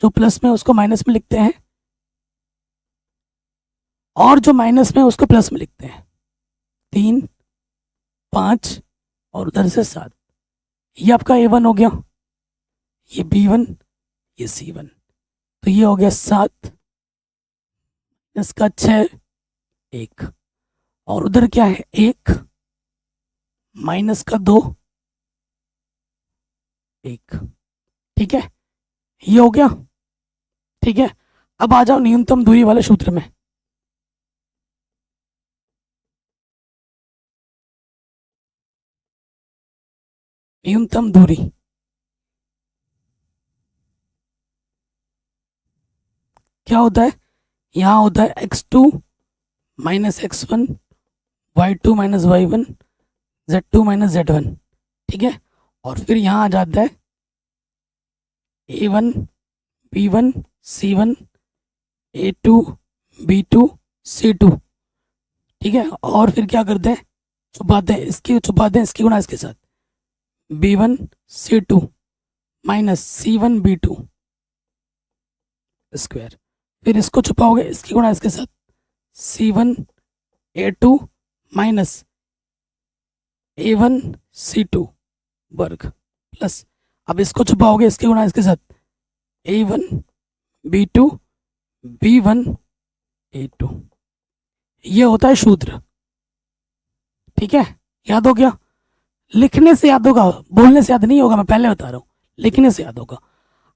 S1: जो प्लस में उसको माइनस में लिखते हैं, और जो माइनस में उसको प्लस में लिखते हैं। 3 5 और उधर से 7। ये आपका a1 हो गया, ये b1 ये c1। तो ये हो गया 7 इसका 6 1, और उधर क्या है 1 माइनस का 2 1। ठीक है, ये हो गया। ठीक है, अब आ जाओ न्यूनतम दूरी वाले सूत्र में। न्यूनतम दूरी क्या होता है, यहाँ होता है x2 minus x1 y2 minus y1 z2 minus z1। ठीक है, और फिर यहाँ आ जाता है a1 b1 c1 a2 b2 c2। ठीक है, और फिर क्या करते हैं, छुपाते हैं इसकी गुणा इसके साथ b1 c2 minus c1 b2 square. फिर इसको छुपाओगे इसकी गुणा इसके साथ c1 a2 minus a1 c2 वर्ग प्लस, अब इसको छुपाओगे इसकी गुणा इसके साथ a1 b2 b1 a2। ये होता है सूत्र। ठीक है, याद हो गया, लिखने से याद होगा, बोलने से याद नहीं होगा, मैं पहले बता रहा हूँ, लिखने से याद होगा।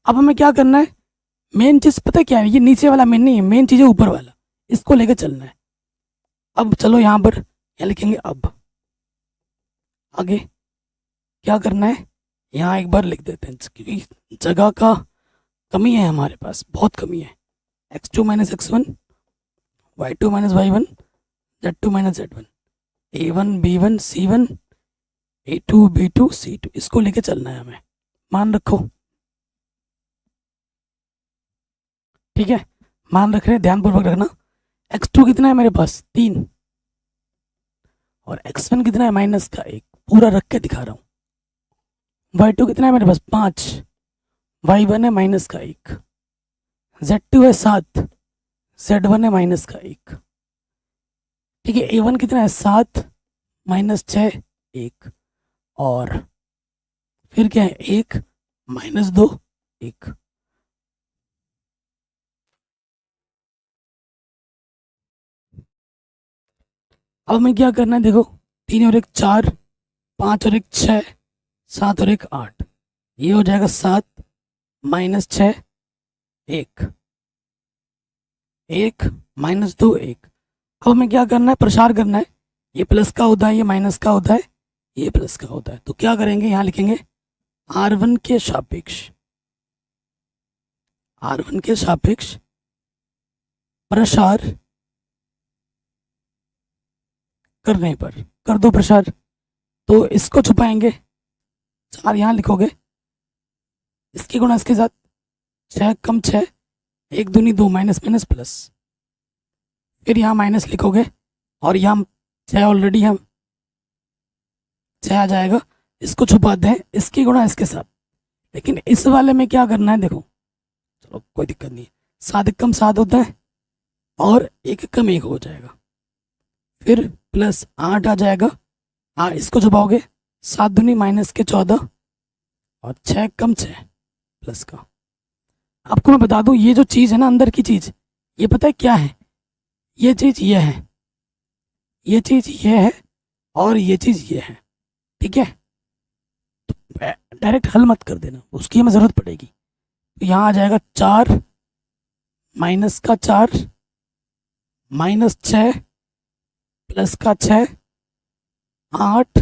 S1: अब हमें क्या करना है, मेन चीज पता क्या है, ये नीचे वाला मेन नहीं है, मेन चीज है ऊपर वाला, इसको लेके चलना है। अब चलो यहाँ पर यहाँ लिखेंगे। अब आगे क्या करना है, यहाँ एक बार लिख देते हैं क्योंकि जगह का कमी है, हमारे पास बहुत कमी है। x2 minus x1 y2 minus y1 z2 minus z1 a1 b1 c1 a2 b2 c2, इसको लेके चलना है हमें, मान रखो। ठीक है, मान रख रहे हैं, ध्यानपूर्वक रखना। x2 कितना है मेरे पास 3, और x1 कितना है माइनस का 1, पूरा रख के दिखा रहा हूँ। y2 कितना है मेरे पास 5, y1 है माइनस का 1, z2 है 7, z1 है माइनस का 1। ठीक है, a1 कितना है 7 माइनस 6 1, और फिर क्या है 1 माइनस 2 1। अब हमें क्या करना है, देखो 3 और 1 4, 5 और 1 6, 7 और 1 8। ये हो जाएगा 7 माइनस 6 1, 1 माइनस 2 1। अब हमें क्या करना है, प्रसार करना है। ये प्लस का होता है, ये माइनस का होता है, ये प्लस का होता है। तो क्या करेंगे, यहाँ लिखेंगे R1 के सापेक्ष, R1 के सापेक्ष प्रसार करने पर, कर दो प्रसार। तो इसको छुपाएंगे, 4 यहाँ लिखोगे, इसकी गुणा इसके साथ 6 कम 6 1 दूनी 2 माइनस माइनस प्लस, फिर यहाँ माइनस लिखोगे, और यहाँ 6 ऑलरेडी हम 6 आ जाएगा, इसको छुपा दें, इसकी गुणा इसके साथ। लेकिन इस वाले में क्या करना है, देखो चलो कोई दिक्कत नहीं है, 7 कम 7 होता है, और 1 कम 1 हो जाएगा, फिर प्लस 8 आ जाएगा। इसको छुपाओगे, 7 दूनी माइनस के 14, और 6 कम 6 प्लस का। आपको मैं बता दूं, ये जो चीज़ है ना अंदर की चीज़, ये पता है क्या है, ये चीज़ ये है, ये चीज़ ये है, और ये चीज़ ये है। ठीक है, तो डायरेक्ट हल मत कर देना, उसकी हमें ज़रूरत पड़ेगी। तो यहाँ आ जाएगा 4 माइनस का 4 माइनस 6 प्लस का 6 8,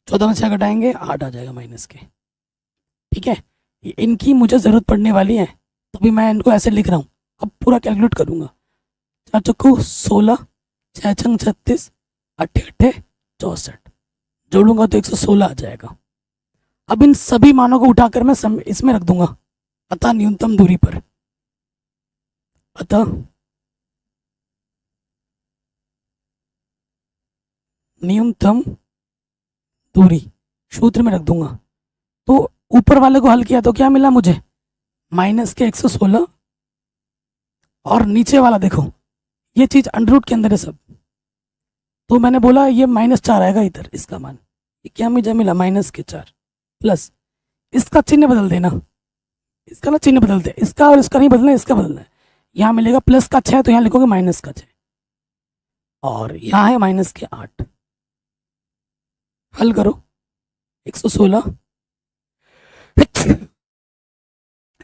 S1: 14 में 6 घटाएंगे 8 आ जाएगा माइनस के। ठीक है, इनकी मुझे ज़रूरत पड़ने वाली है, तभी मैं इनको ऐसे लिख रहा हूँ। अब पूरा कैलकुलेट करूँगा, 4 चक्कू 16, 6 छंग 36, 8 8 64, जोड़ूंगा तो 116 आ जाएगा। अब इन सभी मानों को उठाकर मैं इसमें रख दूंगा, अतः न्यूनतम दूरी पर, अतः न्यूनतम दूरी सूत्र में रख दूंगा। तो ऊपर वाले को हल किया तो क्या मिला मुझे, माइनस के 116, और नीचे वाला देखो ये चीज अंडर रूट के अंदर है सब, तो मैंने बोला ये -4 आएगा इधर, इसका मान ये क्या मुझे मिला -4 प्लस इसका चिन्ह बदल देना, इसका ना चिन्ह बदलते, इसका और इसका नहीं बदलना, इसका बदलना है। यहाँ मिलेगा +6 तो यहाँ लिखोगे -6, और यहाँ है -8। हल करो 116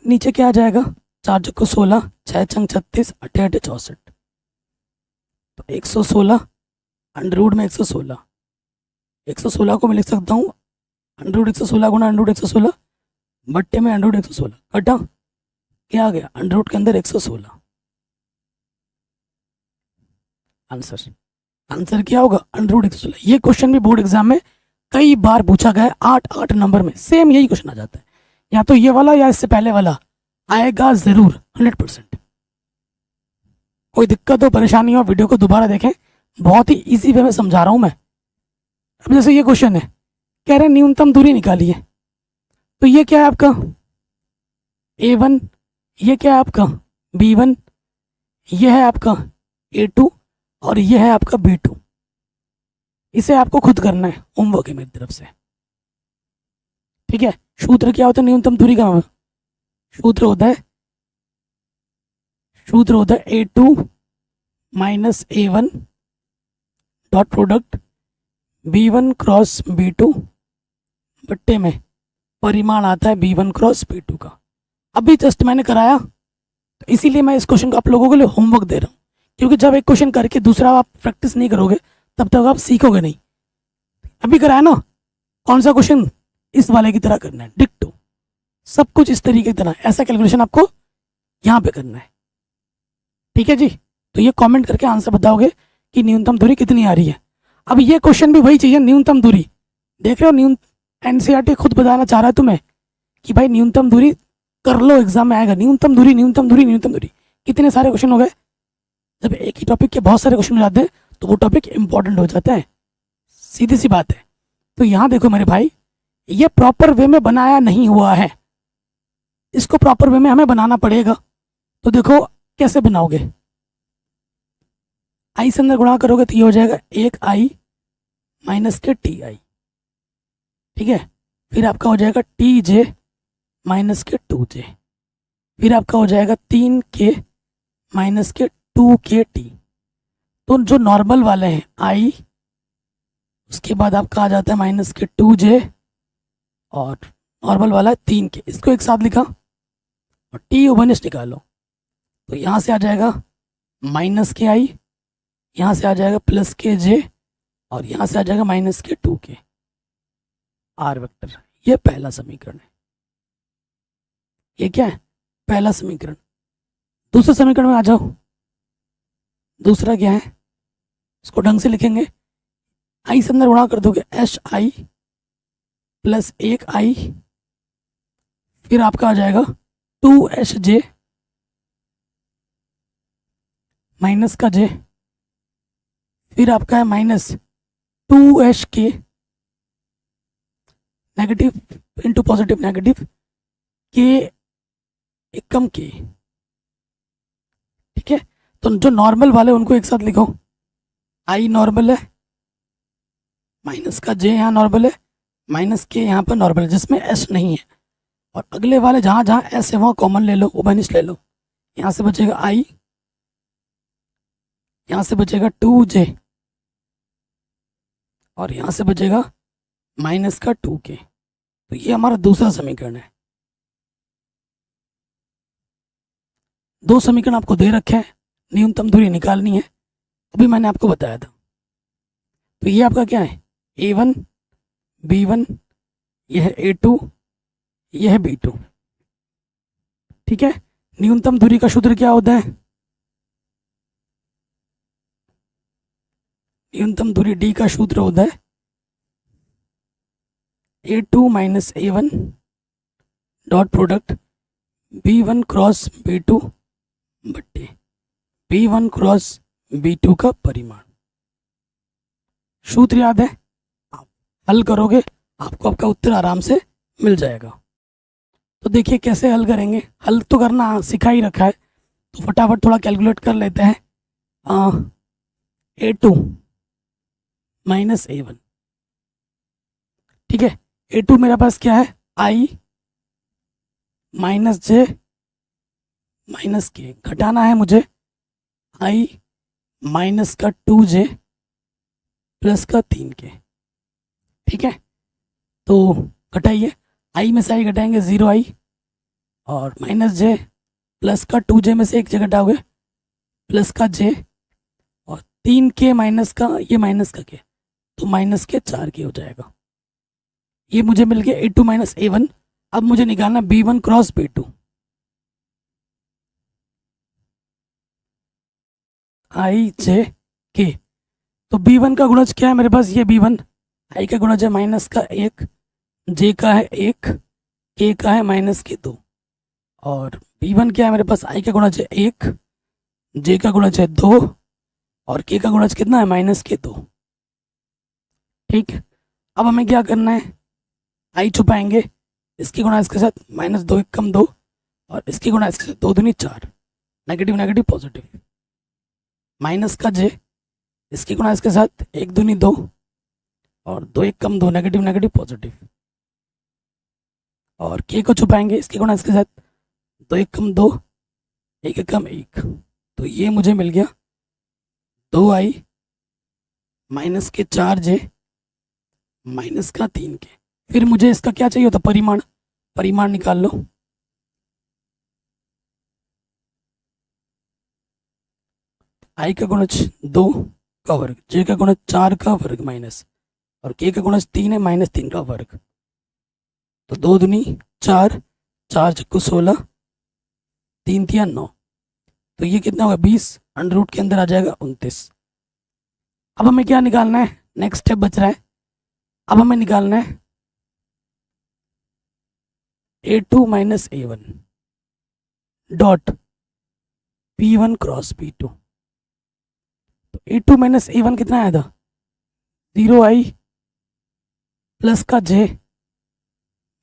S1: नीचे क्या आ जाएगा, 4 को 16, 6 छंग 36, 8 8 64, तो 116 अंडर रूट में 116, 116 को मैं लिख सकता हूँ अंडर रूट 116 गुना अंडर रूट 116 बट्टे में अंडर रूट 116, कटा क्या आ गया, अंडर रूट के अंदर 116। आंसर क्या होगा, अंडर रूट 116। ये क्वेश्चन भी बोर्ड एग्जाम में कई बार पूछा गया है, 8 नंबर में सेम यही क्वेश्चन आ जाता है, या तो ये वाला या इससे पहले वाला आएगा जरूर 100%। कोई दिक्कत हो परेशानी हो वीडियो को दोबारा देखें, बहुत ही इजी वे में समझा रहा हूं मैं। अब जैसे ये क्वेश्चन है, कह रहे हैं न्यूनतम दूरी निकालिए, तो ये क्या है आपका A1, ये क्या है आपका B1, ये है आपका A2 और ये है आपका B2। इसे आपको खुद करना है, होमवर्क है मेरी तरफ से, ठीक है। सूत्र क्या होता है न्यूनतम दूरी का, सूत्र होता है A2 minus A1 dot product B1 cross B2 बट्टे में परिमाण आता है B1 क्रॉस B2 का। अभी जस्ट मैंने कराया, तो इसीलिए मैं इस क्वेश्चन को आप लोगों के लिए होमवर्क दे रहा हूँ, क्योंकि जब एक क्वेश्चन करके दूसरा आप प्रैक्टिस नहीं करोगे तब तक आप सीखोगे नहीं। अभी कराया ना, कौन सा क्वेश्चन, इस वाले की तरह करना है, डिक्टो सब कुछ इस तरीके की तरह, ऐसा कैलकुलेशन आपको यहाँ पे करना है, ठीक है जी। तो ये कमेंट करके आंसर बताओगे कि न्यूनतम दूरी कितनी आ रही है। अब ये क्वेश्चन भी वही चाहिए, न्यूनतम दूरी देख रहे हो, एनसीईआरटी खुद बताना चाह रहा है तुम्हें कि भाई न्यूनतम दूरी कर लो, एग्जाम में आएगा न्यूनतम दूरी न्यूनतम दूरी न्यूनतम दूरी। कितने सारे क्वेश्चन हो गए, जब एक ही टॉपिक के बहुत सारे क्वेश्चन हो जाते हैं तो वो टॉपिक इंपॉर्टेंट हो जाता है, सीधी सी बात है। तो यहाँ देखो मेरे भाई, ये प्रॉपर वे में बनाया नहीं हुआ है, इसको प्रॉपर वे में हमें बनाना पड़ेगा। तो देखो कैसे बनाओगे, आई से अंदर गुणा करोगे तो ये हो जाएगा 1i माइनस के ti, ठीक है। फिर आपका हो जाएगा tj माइनस के 2j, फिर आपका हो जाएगा 3k माइनस के 2kt। तो जो नॉर्मल वाले हैं i, उसके बाद आपका आ जाता है माइनस के 2j, और नॉर्मल वाला है 3k, इसको एक साथ लिखा और t ओवनिस निकालो, तो यहाँ से आ जाएगा माइनस के i, यहाँ से आ जाएगा प्लस के j, और यहाँ से आ जाएगा माइनस के 2k r वेक्टर। ये पहला समीकरण है, ये क्या है पहला समीकरण। दूसरे समीकरण में आ जाओ, दूसरा क्या है, इसको ढंग से लिखेंगे, आई से अंदर गुणा कर दोगे hi प्लस 1i, फिर आपका आ जाएगा 2hj माइनस का j, फिर आपका है minus 2hk negative into positive negative के एकम के, ठीक है। तो जो नॉर्मल वाले उनको एक साथ लिखो, आई नॉर्मल है, माइनस का जे यहाँ नॉर्मल है, माइनस के यहाँ पर नॉर्मल है जिसमें एस नहीं है, और अगले वाले जहाँ जहाँ एस है वहाँ कॉमन ले लो, ओबेनिस ले लो। यहाँ से बचेगा आई, यहाँ से बचेगा 2j, और यहाँ से बचेगा माइनस का 2k। तो ये हमारा दूसरा समीकरण है। दो समीकरण आपको दे रखे हैं, न्यूनतम दूरी निकालनी है, अभी मैंने आपको बताया था। तो ये आपका क्या है, A1 B1, यह है A2, यह है B2, ठीक है। न्यूनतम दूरी का सूत्र क्या होता है, न्यूनतम दूरी D का सूत्र होता है A2 minus A1 dot product B1 cross B2 बट्टे B1 क्रॉस B2 का परिमाण। सूत्र याद है, आप हल करोगे आपको आपका उत्तर आराम से मिल जाएगा। तो देखिए कैसे हल करेंगे, हल तो करना सिखा ही रखा है, तो फटाफट थोड़ा कैलकुलेट कर लेते हैं। A2 माइनस A1, ठीक है। A2 मेरे पास क्या है, I minus J minus K, घटाना है मुझे I माइनस का 2J प्लस का 3K, ठीक है। तो घटाइए, I में से I घटाएंगे 0I और माइनस J प्लस का 2J में से एक जगह घटाओगे प्लस का J और 3K माइनस का ये माइनस का K, तो माइनस के 4K हो जाएगा। ये मुझे मिल गया A2 माइनस A1। अब मुझे निकालना B1 cross B2। I J K, तो B1 का गुणज क्या है मेरे पास, ये B1 I का गुणज है माइनस का 1, J का है 1, K का है माइनस के 2 और B1 क्या है मेरे पास, I का गुणज है 1, J का गुणज है 2 और K का गुणज कितना है, माइनस के 2, ठीक। अब हमें क्या करना है, I छुपाएंगे, इसकी गुणा इसके साथ माइनस 2 1 कम 2 और इसकी गुणा इसके साथ 2 दूनी 4, नेगेटिव नेगेटिव पॉजिटिव, माइनस का J, इसकी गुणा इसके साथ 1 दूनी 2 और 2 1 कम 2, नेगेटिव नेगेटिव पॉजिटिव, और K को छुपाएंगे, इसकी गुणा इसके साथ 2 1 कम 2 1 1 कम 1, तो ये मुझे मिल गया 2I माइनस के 4J माइनस का 3K। फिर मुझे इसका क्या चाहिए होता, परिमाण, परिमाण निकाल लो। I का गुणज 2 का वर्ग, J का गुणज 4 का वर्ग माइनस और K का गुणज 3 है माइनस 3 का वर्ग, तो 2 दूनी 4, 4 चक्कू 16, 3 तिया 9, तो ये कितना होगा 20, अंडर रूट के अंदर आ जाएगा 29। अब हमें क्या निकालना है, नेक्स्ट स्टेप बच रहा है। अब हमें निकालना है A2 minus A1 dot P1 cross P2। तो A2 माइनस A1 कितना आया था, 0I प्लस का J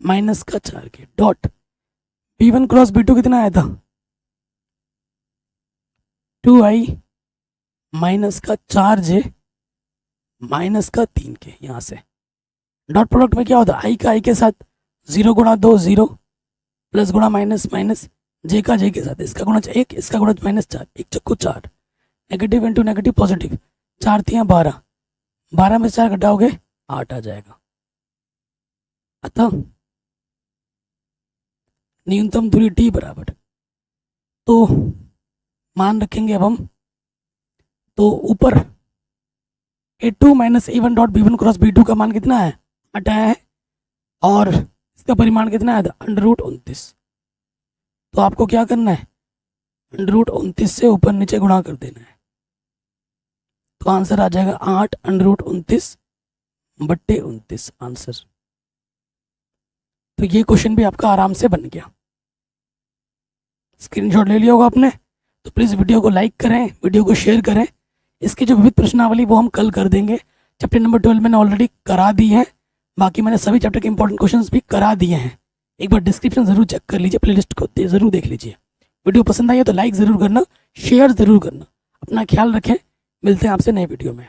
S1: माइनस का 4K dot P1 cross P2 कितना आया था, 2I माइनस का 4J माइनस का 3K। यहाँ से डॉट प्रोडक्ट में क्या होता है, I का I के साथ 0 गुणा 2 0 प्लस गुणा माइनस माइनस, J का J के साथ, इसका गुणज 1 इसका गुणज माइनस 4, 1 चक्कू 4, नेगेटिव इंटू नेगेटिव पॉजिटिव, 4 तिया 12, 12 में 4 घटाओगे 8 आ जाएगा। अतः न्यूनतम दूरी T बराबर, तो मान रखेंगे अब हम, तो ऊपर A2 minus A1 dot B1 cross B2 का मान कितना है, 8 आया है और इसका परिमाण कितना आया था, अंडर रूट 29। तो आपको क्या करना है, अंडर रूट 29 से ऊपर नीचे गुणा कर देना है, तो आंसर आ जाएगा 8 अंडर रूट 29 बट्टे 29 आंसर। तो ये क्वेश्चन भी आपका आराम से बन गया। स्क्रीनशॉट ले लिया होगा आपने, तो प्लीज़ वीडियो को लाइक करें, वीडियो को शेयर करें। इसकी जो विविध प्रश्नावली वो हम कल कर देंगे। चैप्टर नंबर 12 मैंने ऑलरेडी करा दी है, बाकी मैंने सभी चैप्टर के इंपॉर्टेंट क्वेश्चंस भी करा दिए हैं। एक बार डिस्क्रिप्शन जरूर चेक कर लीजिए, प्लेलिस्ट को जरूर देख लीजिए। वीडियो पसंद आई है तो लाइक ज़रूर करना, शेयर ज़रूर करना। अपना ख्याल रखें, मिलते हैं आपसे नए वीडियो में।